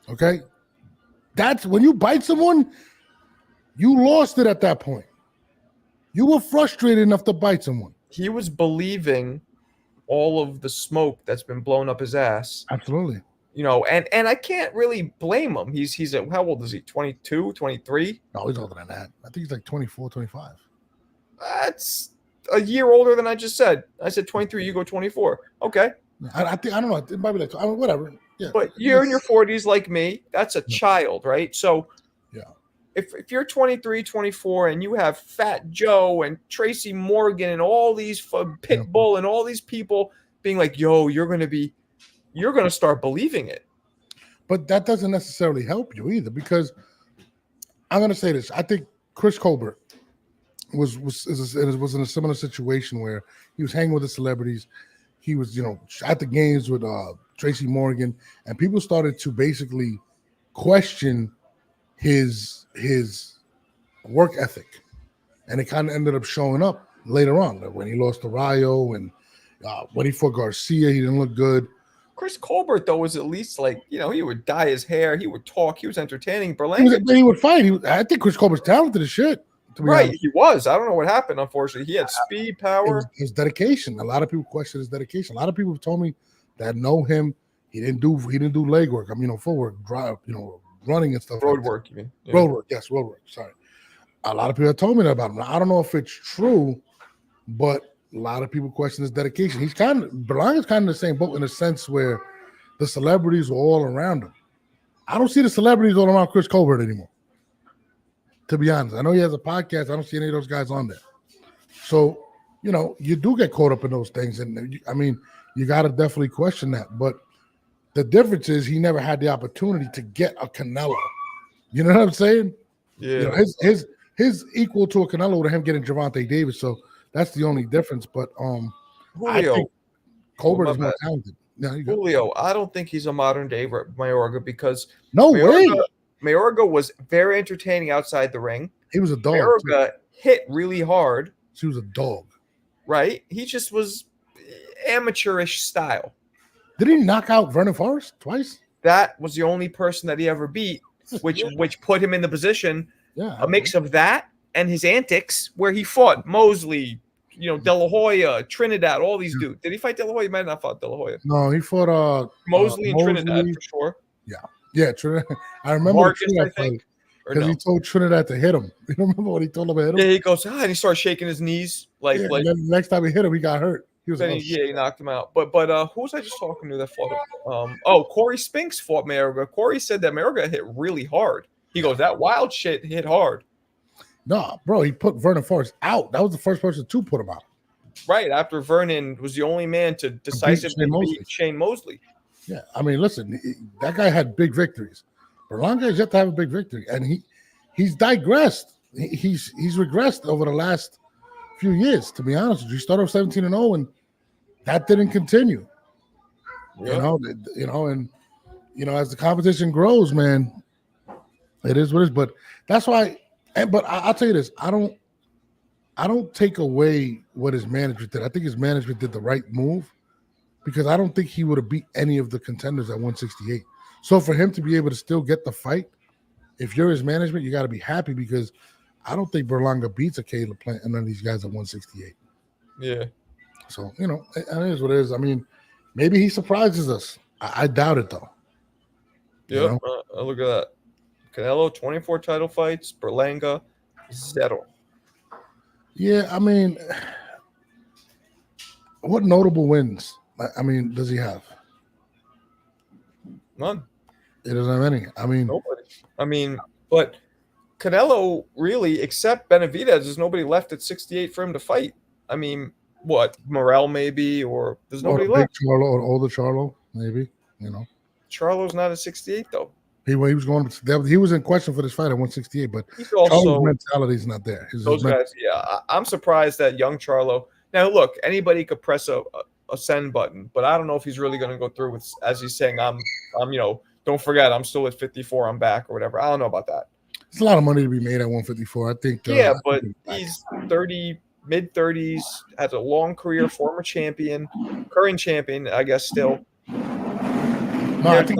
Okay? That's when you bite someone, you lost it at that point. You were frustrated enough to bite someone. He was believing all of the smoke that's been blown up his ass. Absolutely. And I can't really blame him. He's how old is he? 22, 23? No, he's older than that. I think he's like 24, 25. That's a year older than I just said. I said 23, you go 24. Okay. I don't know. It might be like, whatever. Yeah. But you're in your 40s like me. That's a child, right? So yeah. If you're 23, 24, and you have Fat Joe and Tracy Morgan and all these Pitbull and all these people being like, yo, you're going to start believing it. But that doesn't necessarily help you either, because I'm going to say this. I think Chris Colbert was in a similar situation where he was hanging with the celebrities. He was, at the games with Tracy Morgan, and people started to basically question his work ethic, and it kind of ended up showing up later on when he lost to Rayo and when he fought Garcia. He didn't look good. Chris Colbert, though, was at least he would dye his hair, he would talk, he was entertaining. Berlanga, he would fight. I think Chris Colbert's talented as shit. Right, he was. I don't know what happened. Unfortunately, he had speed, power, his dedication. A lot of people question his dedication. A lot of people have told me that know him. He didn't do leg work. Footwork, drive, running and stuff. Road work, you mean? Yeah. Road work. Sorry. A lot of people have told me that about him. Now, I don't know if it's true, but a lot of people question his dedication. Berlanga's kind of the same boat in a sense where the celebrities are all around him. I don't see the celebrities all around Chris Colbert anymore, to be honest. I know he has a podcast. I don't see any of those guys on there. So, you do get caught up in those things. And you got to definitely question that. But the difference is he never had the opportunity to get a Canelo. You know what I'm saying? Yeah. His equal to a Canelo would have him getting Gervonta Davis. So that's the only difference. But Julio, I think Colbert is more talented. Yeah, Julio, I don't think he's a modern day Mayorga because Mayorga was very entertaining outside the ring. He was a dog. Mayorga hit really hard. She was a dog. Right? He just was amateurish style. Did he knock out Vernon Forrest twice? That was the only person that he ever beat, which put him in the position. Yeah, a mix of that and his antics, where he fought Mosley, De La Hoya, Trinidad, all these dudes. Did he fight De La Hoya? He might not fought De La Hoya. No, he fought Mosley and Trinidad for sure. Yeah, Trinidad. I remember Vargas, the I think. because he told Trinidad to hit him. You remember what he told him to hit him? Yeah, he goes, and he started shaking his knees like. And then the next time he hit him, he got hurt. He was like, he knocked him out. But who was I just talking to that fought him? Corey Spinks fought Mayorga. Corey said that Mayorga hit really hard. He goes, that wild shit hit hard. No, bro, he put Vernon Forrest out. That was the first person to put him out. Right, after Vernon was the only man to decisively beat Shane Mosley. Yeah, I mean, listen, that guy had big victories. Berlanga has yet to have a big victory, and he's digressed. He's regressed over the last few years, to be honest with you. He started off 17-0, and that didn't continue. Yep. And as the competition grows, man, it is what it is. But that's why. But I'll tell you this: I don't take away what his management did. I think his management did the right move because I don't think he would have beat any of the contenders at 168. So for him to be able to still get the fight, if you're his management, you got to be happy because I don't think Berlanga beats a Caleb Plant and none of these guys at 168. Yeah. So, it is what it is. I mean, maybe he surprises us. I doubt it, though. Yep. Look at that. Canelo, 24 title fights. Berlanga, 0. Yeah, I mean, what notable wins? Does he have? None. He doesn't have any. Nobody. But Canelo really, except Benavidez, there's nobody left at 68 for him to fight. What? Morrell maybe, or there's nobody left. Charlo or older Charlo, maybe. Charlo's not at 68 though. He was going. He was in question for this fight at 168, but Charlo's mentality is not there. Those guys, yeah. I'm surprised that young Charlo. Now, look, anybody could press a send button, but I don't know if he's really going to go through with, as he's saying, I'm, don't forget, I'm still at 54, I'm back or whatever. I don't know about that. It's a lot of money to be made at 154. I think. Yeah, but he's 30, mid 30s, has a long career, former champion, current champion, I guess still. No, I think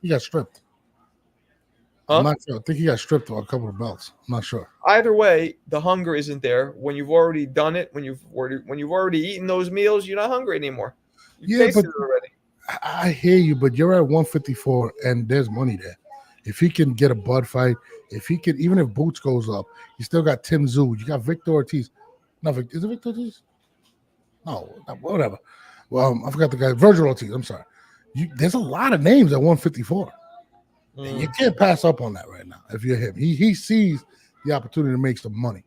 he got stripped. Huh? I'm not sure. I think he got stripped of a couple of belts. I'm not sure. Either way, the hunger isn't there. When you've already done it, when you've already eaten those meals, you're not hungry anymore. You've tasted it already. I hear you, but you're at 154, and there's money there. If he can get a Bud fight, even if Boots goes up, you still got Tim Tszyu. You got Victor Ortiz. No, is it Victor Ortiz? No, whatever. Well, I forgot the guy. Virgil Ortiz. I'm sorry. There's a lot of names at 154. And you can't pass up on that right now if you're him. He sees the opportunity to make some money.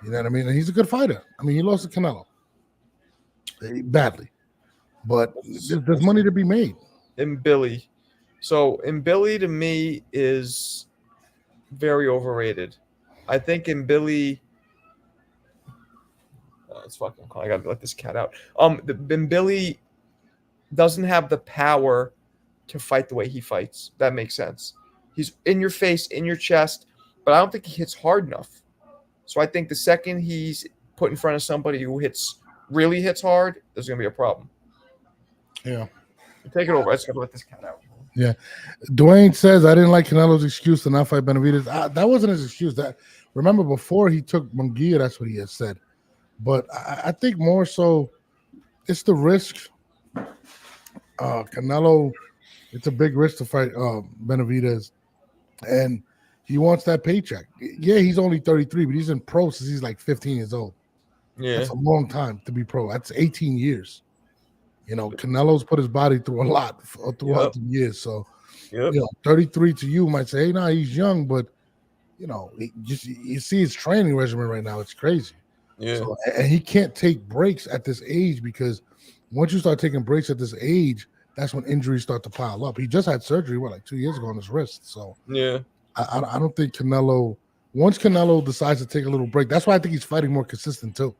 You know what I mean? And he's a good fighter. He lost to Canelo badly. But there's money to be made. Billy. So Billy to me is very overrated. I think Billy. It's fucking. I gotta let this cat out. Billy doesn't have the power to fight the way he fights. That makes sense. He's in your face, in your chest, but I don't think he hits hard enough. So I think the second he's put in front of somebody who really hits hard, there's gonna be a problem. Yeah. Take it over. I just gotta let this cat out. Yeah. Dwayne says, I didn't like Canelo's excuse to not fight Benavidez. That wasn't his excuse. Remember, before he took Munguia, that's what he had said. But I think more so it's the risk. Canelo, it's a big risk to fight Benavidez. And he wants that paycheck. Yeah, he's only 33, but he's in pro since he's like 15 years old. Yeah. That's a long time to be pro. That's 18 yeyears. Canelo's put his body through a lot throughout the years. So, 33 to you might say, hey, he's young, but, you see his training regimen right now. It's crazy. Yeah. So, and he can't take breaks at this age because once you start taking breaks at this age, that's when injuries start to pile up. He just had surgery, like 2 years ago on his wrist. So, yeah, I don't think Canelo, once Canelo decides to take a little break, that's why I think he's fighting more consistent too.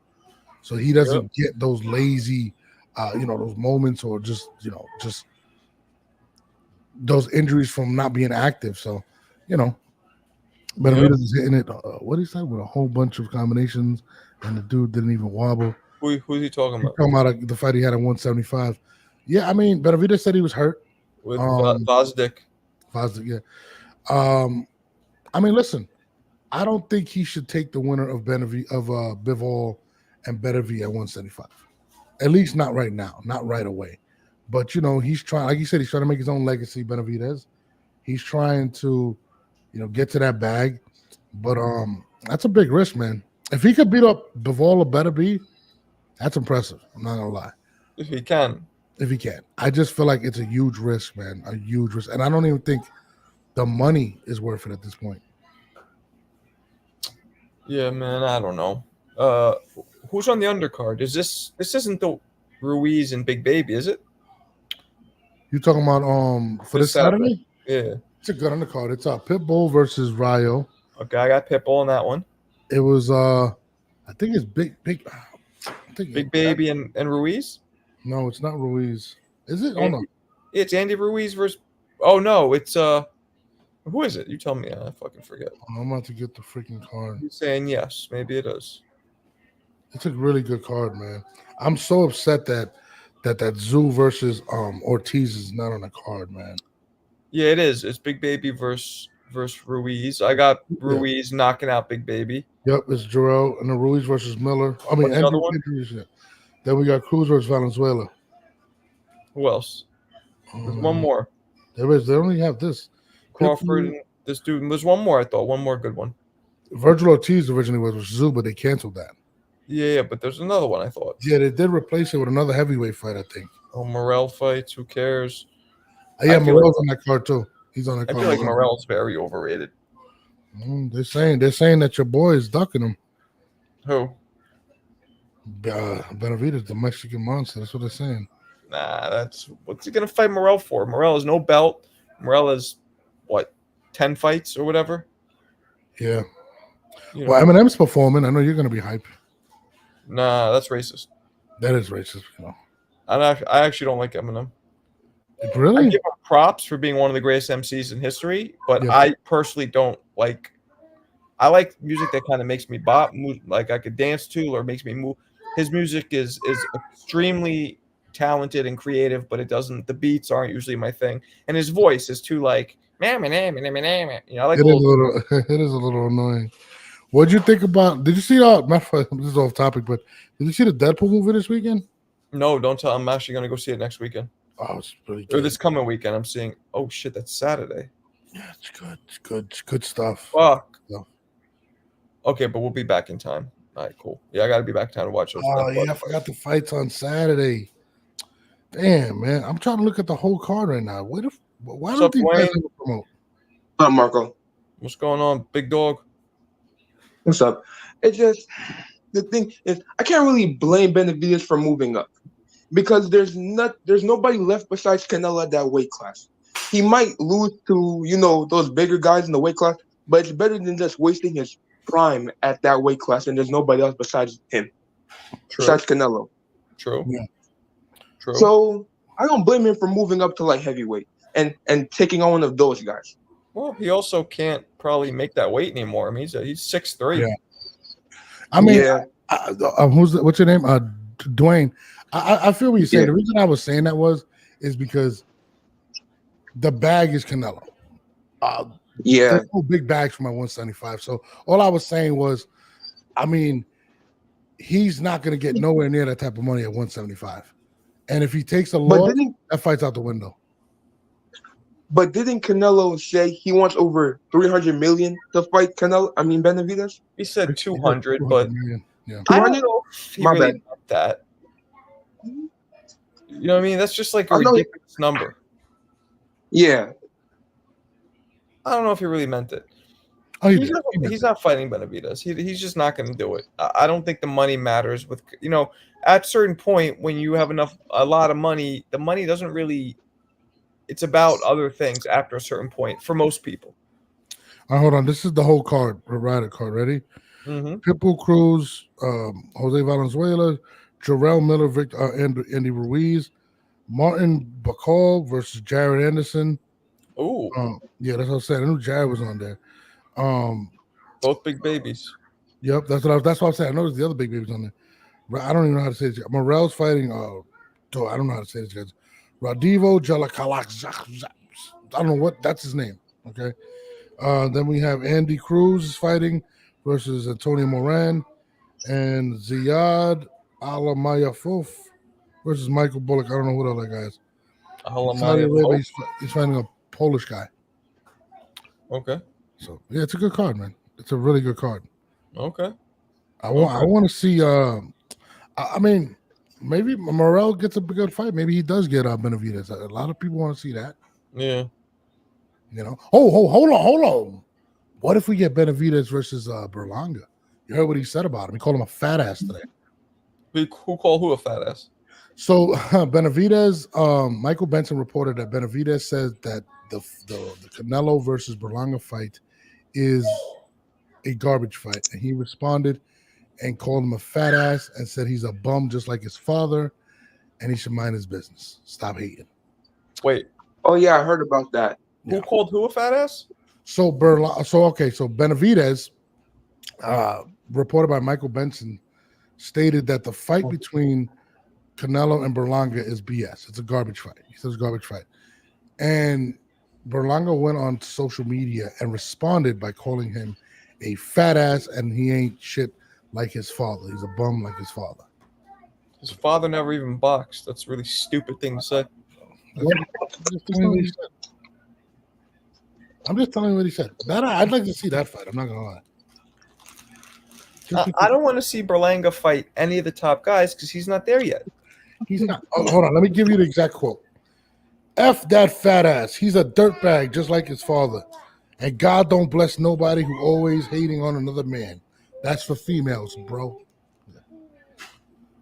So he doesn't get those lazy, those moments or just those injuries from not being active. So, Benavidez is hitting it. What he said with a whole bunch of combinations, and the dude didn't even wobble. Who's he talking about? He's talking about the fight he had at 175. Yeah, Benavidez said he was hurt with Vazdik. Yeah. Listen, I don't think he should take the winner of Bivol and Benavidez at 175. At least not right now, not right away. But he's trying, like you said, he's trying to make his own legacy. Benavidez, he's trying to, get to that bag. But that's a big risk, man. If he could beat up Bivol or Beterbiev, that's impressive. I'm not gonna lie. If he can. If he can, I just feel like it's a huge risk, man. A huge risk, and I don't even think the money is worth it at this point. Yeah, man, I don't know. Who's on the undercard? This isn't the Ruiz and Big Baby, is it? You talking about for this Saturday? Yeah. It's a good undercard. It's Pitbull versus Rayo. Okay, I got Pitbull on that one. It was I think it's Big Baby and Ruiz? No, it's not Ruiz. Is it? Oh no. It's Andy Ruiz versus no, it's who is it? You tell me. I fucking forget. I'm about to get the freaking card. You're saying yes. Maybe it is. It's a really good card, man. I'm so upset that Zoo versus Ortiz is not on the card, man. Yeah, it is. It's Big Baby versus Ruiz. I got Ruiz knocking out Big Baby. Yep, it's Jarrell and the Ruiz versus Miller. I mean, another one? Then we got Cruz versus Valenzuela. Who else? There's one more. There is. They only have this. Crawford and this dude. There's one more, I thought. One more good one. Virgil Ortiz originally was with Zoo, but they canceled that. Yeah, but there's another one, I thought. Yeah, they did replace it with another heavyweight fight, I think. Oh, Morel fights. Who cares? Yeah, Morel's on that card, too. He's on that card. I feel like Morel's very overrated. They're saying that your boy is ducking him. Who? Benavidez, the Mexican monster. That's what they're saying. Nah, what's he gonna fight Morel for? Morel has no belt. Morel has 10 fights or whatever. Yeah. Well, Eminem's performing. I know you're gonna be hype. Nah, that's racist. That is racist. I actually don't like Eminem. Really? I give him props for being one of the greatest MCs in history, but I personally don't like. I like music that kind of makes me bop, like I could dance to, or makes me move. His music is extremely talented and creative, but the beats aren't usually my thing, and his voice is too like, I like it is a little annoying. What'd you think about? Did you see this is off topic, but did you see the Deadpool movie this weekend? No, don't tell. I'm actually gonna go see it next weekend. Oh, it's pretty good. Or this coming weekend. I'm seeing. Oh shit, that's Saturday. Yeah, it's good. It's good. It's good stuff. Fuck. Yeah. Okay, but we'll be back in time. All right, cool. Yeah, I got to be back in time to watch those. Oh yeah, I forgot the fights on Saturday. Damn, man, I'm trying to look at the whole card right now. Why don't these guys ever promote? What's up, Marco? What's going on, big dog? What's up? It's just the thing is I can't really blame Benavidez for moving up because there's nobody left besides Canelo at that weight class. He might lose to those bigger guys in the weight class, but it's better than just wasting his prime at that weight class, and there's nobody else besides him. True. Besides Canelo. True. Yeah. True. So I don't blame him for moving up to light heavyweight and taking on one of those guys. Well, he also can't probably make that weight anymore. I mean, he's 6'3". Yeah. I mean, what's your name? Dwayne. I feel what you're saying. The reason I was saying that is because the bag is Canelo. There's no big bags for my 175. So all I was saying was, I mean, he's not going to get nowhere near that type of money at 175. And if he takes a loss, that fight's out the window. But didn't Canelo say he wants over 300 million to fight Benavidez? He said 200, but yeah. I don't know if he really meant that. You know what I mean? That's just like a ridiculous number. Yeah. I don't know if he really meant it. He's not fighting Benavidez. He's just not going to do it. I don't think the money matters. At a certain point, when you have a lot of money, the money doesn't really. It's about other things after a certain point for most people. All right, hold on. This is the whole card, rider card. Ready? Mm-hmm. Pitbull Cruz, Jose Valenzuela, Jarrell Miller, Andy Ruiz, Martin Bacall versus Jared Anderson. Oh, yeah, that's what I said. I knew Jared was on there. Both big babies. Yep, that's what I'm saying. I noticed the other big babies on there. I don't even know how to say this. Morel's fighting. I don't know how to say this, guys. Radivo Jalakalax. I don't know what that's his name. Okay. Then we have Andy Cruz fighting versus Antonio Moran. And Ziad Alamayafov versus Michael Bullock. I don't know who the other guy is. Saudi Arabia, he's fighting a Polish guy. Okay. So yeah, it's a good card, man. It's a really good card. Okay. I want to see. I mean, maybe Morrell gets a good fight. Maybe he does get Benavidez. A lot of people want to see that. Yeah. You know. Oh, hold on. What if we get Benavidez versus Berlanga? You heard what he said about him. He called him a fat ass today. Who called who a fat ass? So Benavidez, Michael Benson reported that Benavidez says that the Canelo versus Berlanga fight is a garbage fight, and he responded and called him a fat ass and said he's a bum just like his father, and he should mind his business. Stop hating. Wait. Oh yeah, I heard about that. Who called who a fat ass? So Benavidez, reported by Michael Benson, stated that the fight between Canelo and Berlanga is BS. It's a garbage fight. He says garbage fight. And Berlanga went on social media and responded by calling him a fat ass, and he ain't shit like his father. He's a bum like his father. His father never even boxed. That's a really stupid thing to say. I'm just telling you what he said. I'd like to see that fight. I'm not gonna lie. I don't want to see Berlanga fight any of the top guys because he's not there yet. He's not. Oh, hold on. Let me give you the exact quote. F that fat ass. He's a dirtbag just like his father. And God don't bless nobody who always hating on another man. That's for females, bro.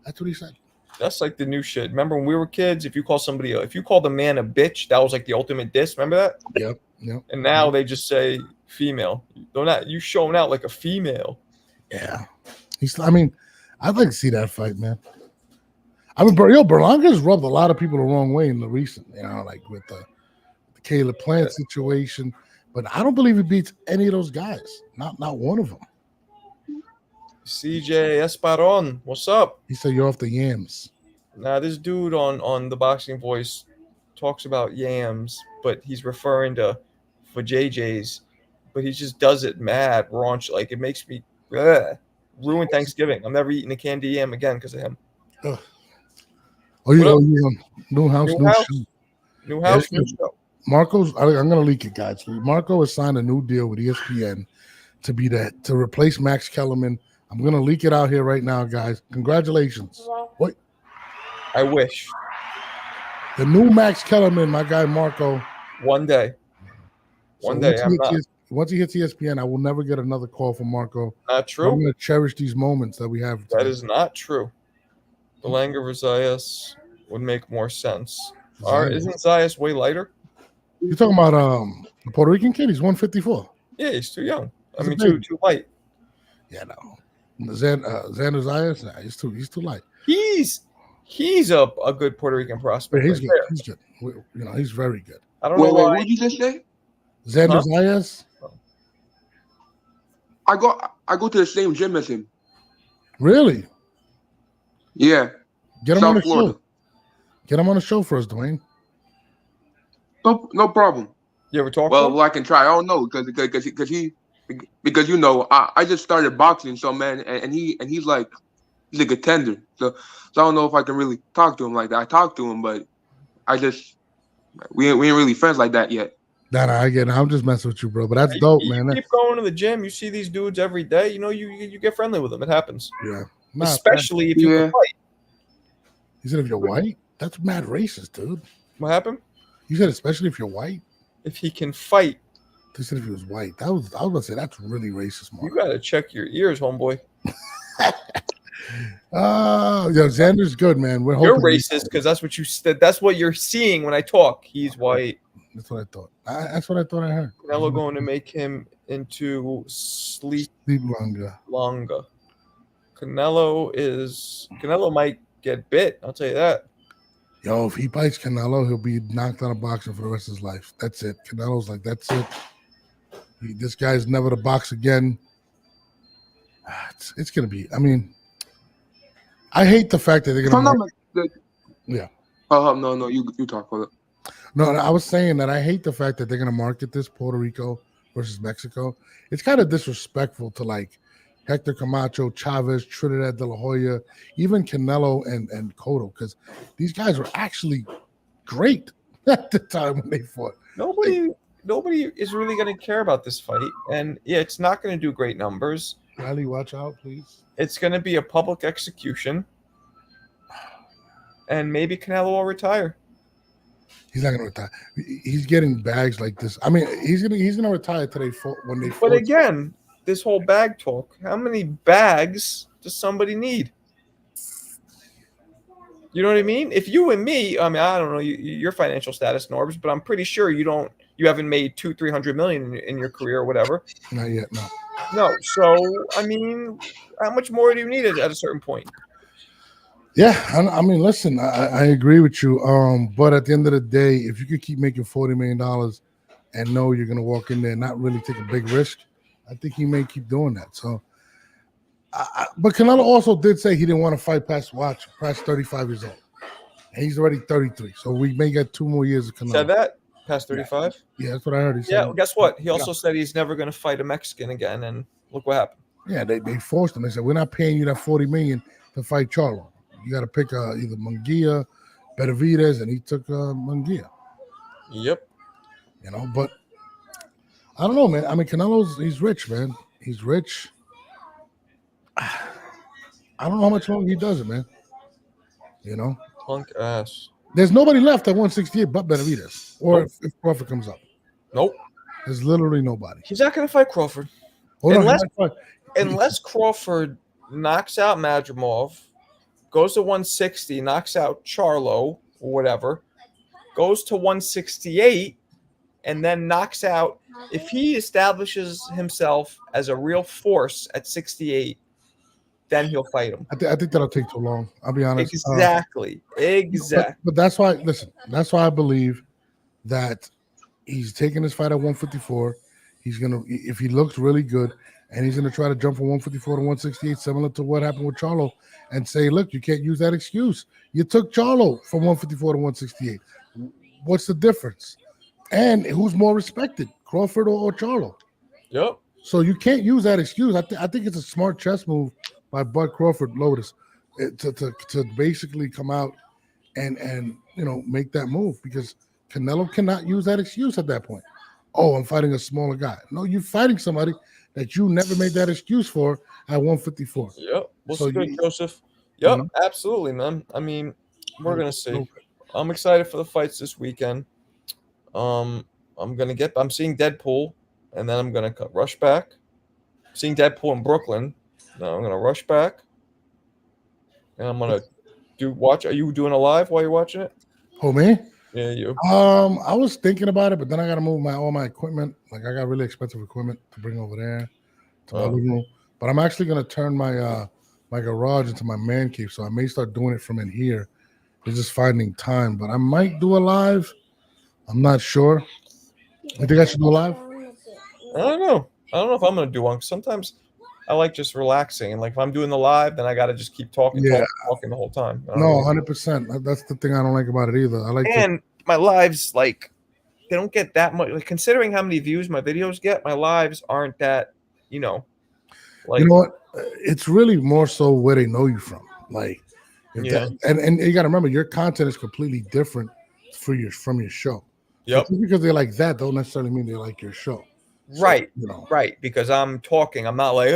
That's what he said. That's like the new shit. Remember when we were kids? If you called a man a bitch, that was like the ultimate diss. Remember that? Yep. And now they just say female. They're not. You showing out like a female. Yeah. I'd like to see that fight, man. Berlanga's rubbed a lot of people the wrong way in the recent, like with the Caleb Plant situation. But I don't believe he beats any of those guys. Not one of them. CJ Esparon, what's up? He said you're off the yams. Now this dude on the Boxing Voice talks about yams, but he's referring to for JJ's, but he just does it mad raunch. Like it makes me ruin Thanksgiving. I'm never eating a candy yam again because of him. Ugh. New house, new show. Marco's. I'm gonna leak it, guys. Marco has signed a new deal with ESPN to replace Max Kellerman. I'm gonna leak it out here right now, guys. Congratulations. What? I wish. The new Max Kellerman, my guy Marco. One day. Once he hits ESPN, I will never get another call from Marco. Not true. I'm gonna cherish these moments that we have. That is not true. Berlanga versus Zayas would make more sense. Isn't Zayas way lighter? You're talking about the Puerto Rican kid? He's 154. Yeah, he's too young. Too light. Yeah, no. Xander Zayas, nah, he's too light. He's a good Puerto Rican prospect. He's good. He's good. He's very good. I don't know why. What did you just say? Xander Zayas. I go to the same gym as him. Really? Yeah. Get him on the show. Get him on the show for us, Dwayne. No problem. You ever talk? Well, I can try. I don't know because I just started boxing, so man, and he's a contender. So I don't know if I can really talk to him like that. I talked to him, but we ain't really friends like that yet. Nah, I get it. I'm just messing with you, bro. But that's dope, man. You keep going to the gym. You see these dudes every day. You get friendly with them. It happens. Yeah. Especially if you can fight. You said if you're white? That's mad racist, dude. What happened? You said especially if you're white? If he can fight. They said if he was white. I was about to say that's really racist, Mark. You gotta check your ears, homeboy. Xander's good, man. You're racist because that's what you said. That's what you're seeing when I talk. He's white. That's what I thought. That's what I thought I heard. Canelo going to make him into sleep longer. Canelo might get bit. I'll tell you that. Yo, if he bites Canelo, he'll be knocked out of boxing for the rest of his life. That's it. Canelo's like, that's it. This guy's never to box again. It's gonna be. I mean, I hate the fact that they're gonna. Yeah. Oh no, you talk about it. No, I was saying that I hate the fact that they're gonna market this Puerto Rico versus Mexico. It's kind of disrespectful to like Hector Camacho, Chavez, Trinidad De La Hoya, even Canelo and Cotto, because these guys were actually great at the time when they fought. Nobody is really going to care about this fight, and yeah, it's not going to do great numbers. Riley, watch out, please. It's going to be a public execution, and maybe Canelo will retire. He's not gonna retire. He's getting bags like this. I mean, he's gonna retire today when they. But again, this whole bag talk. How many bags does somebody need? You know what I mean? If you and me, I mean, I don't know your financial status, Norbs, but I'm pretty sure you haven't made 200-300 million in your career or whatever. Not yet, no. No. So I mean, how much more do you need at a certain point? Yeah, I mean, listen, I agree with you. But at the end of the day, if you could keep making $40 million and know you're gonna walk in there and not really take a big risk, I think he may keep doing that. So, but Canelo also did say he didn't want to fight past 35 years old. And he's already 33, so we may get 2 more years of Canelo. Said that past 35. Yeah, that's what I heard. He said. Yeah, well, guess what? He also said he's never going to fight a Mexican again, and look what happened. Yeah, they forced him. They said, we're not paying you that $40 million to fight Charlo. You got to pick either Munguia, Benavidez, and he took Munguia. Yep. You know, but I don't know, man. I mean, he's rich, man. He's rich. I don't know how much longer he does it, man. You know? Punk ass. There's nobody left at 168 but Benavidez. Or Nope. if Crawford comes up. Nope. There's literally nobody. He's not going to fight Crawford. Unless Crawford knocks out Madrimov, goes to 160, knocks out Charlo or whatever, goes to 168, and then knocks out. If he establishes himself as a real force at 68, then he'll fight him. I think that'll take too long. I'll be honest. Exactly. But that's why, listen, that's why I believe that he's taking his fight at 154. He's going to, if he looks really good, and he's going to try to jump from 154 to 168, similar to what happened with Charlo, and say, look, you can't use that excuse. You took Charlo from 154 to 168. What's the difference? And who's more respected, Crawford or Charlo? Yep. So you can't use that excuse. I think it's a smart chess move by Bud Crawford Lotus to basically come out and make that move, because Canelo cannot use that excuse at that point. Oh, I'm fighting a smaller guy. No, you're fighting somebody that you never made that excuse for at 154. Yep. What's So good, you- Joseph? Yep, absolutely, man. I mean, we're gonna see. I'm excited for the fights this weekend. I'm seeing Deadpool, and then I'm gonna rush back. Seeing Deadpool in Brooklyn. Now I'm gonna rush back, and I'm gonna watch. Are you doing a live while you're watching it? Oh, man. Yeah, you. I was thinking about it, but then I got to move all my equipment. Like, I got really expensive equipment to bring over there to my living room. But I'm actually gonna turn my my garage into my man cave, so I may start doing it from in here. It's just finding time, but I might do a live. I'm not sure. You think I should do a live? I don't know. I don't know if I'm gonna do one. Sometimes I like just relaxing, and like if I'm doing the live, then I got to just keep talking the whole time. No, 100%. That's the thing I don't like about it either. I like my lives, like, they don't get that much. Like, considering how many views my videos get, my lives aren't that, like, you know what? It's really more so where they know you from. Like, and you got to remember, your content is completely different from your show. Yep. So just because they like that, don't necessarily mean they like your show. Right. So, right. Because I'm talking, I'm not like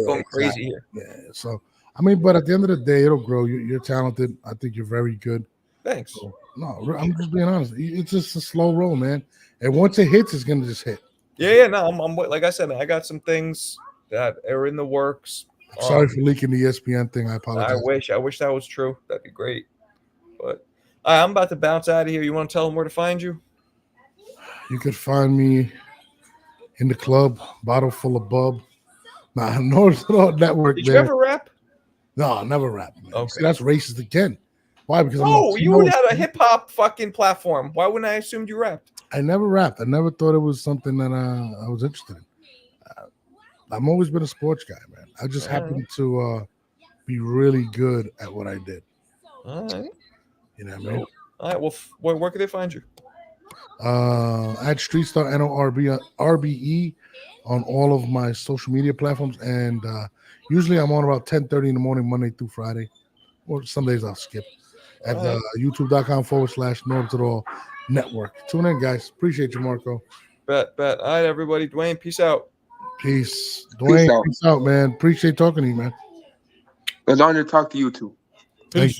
going crazy here. Yeah. So I mean, but at the end of the day, it'll grow. You're talented. I think you're very good. Thanks. So, no, I'm just being honest. It's just a slow roll, man. And once it hits, it's gonna just hit. Yeah. No, I'm like I said, man, I got some things that are in the works. Sorry for leaking the ESPN thing. I apologize. I wish that was true. That'd be great. But I'm about to bounce out of here. You want to tell them where to find you? You could find me in the club, bottle full of bub. Nah, no network. Did you ever rap? No, never rap. Man. Okay. See, that's racist again. Why? Because you would have a hip hop fucking platform. Why wouldn't I assume you rapped? I never rapped. I never thought it was something that I was interested in. I've always been a sports guy, man. I just happened to be really good at what I did. All right. You know what I mean? All right. Well, where can they find you? At Street Star NORB RBE on all of my social media platforms. And usually I'm on about 10:30 in the morning, Monday through Friday. Or some days I'll skip. At youtube.com/No It All Network. Tune in, guys. Appreciate you, Marco. Bet. All right, everybody. Dwayne, peace out. Peace. Dwayne, peace out, man. Appreciate talking to you, man. It's an honor to talk to you too. Thank you.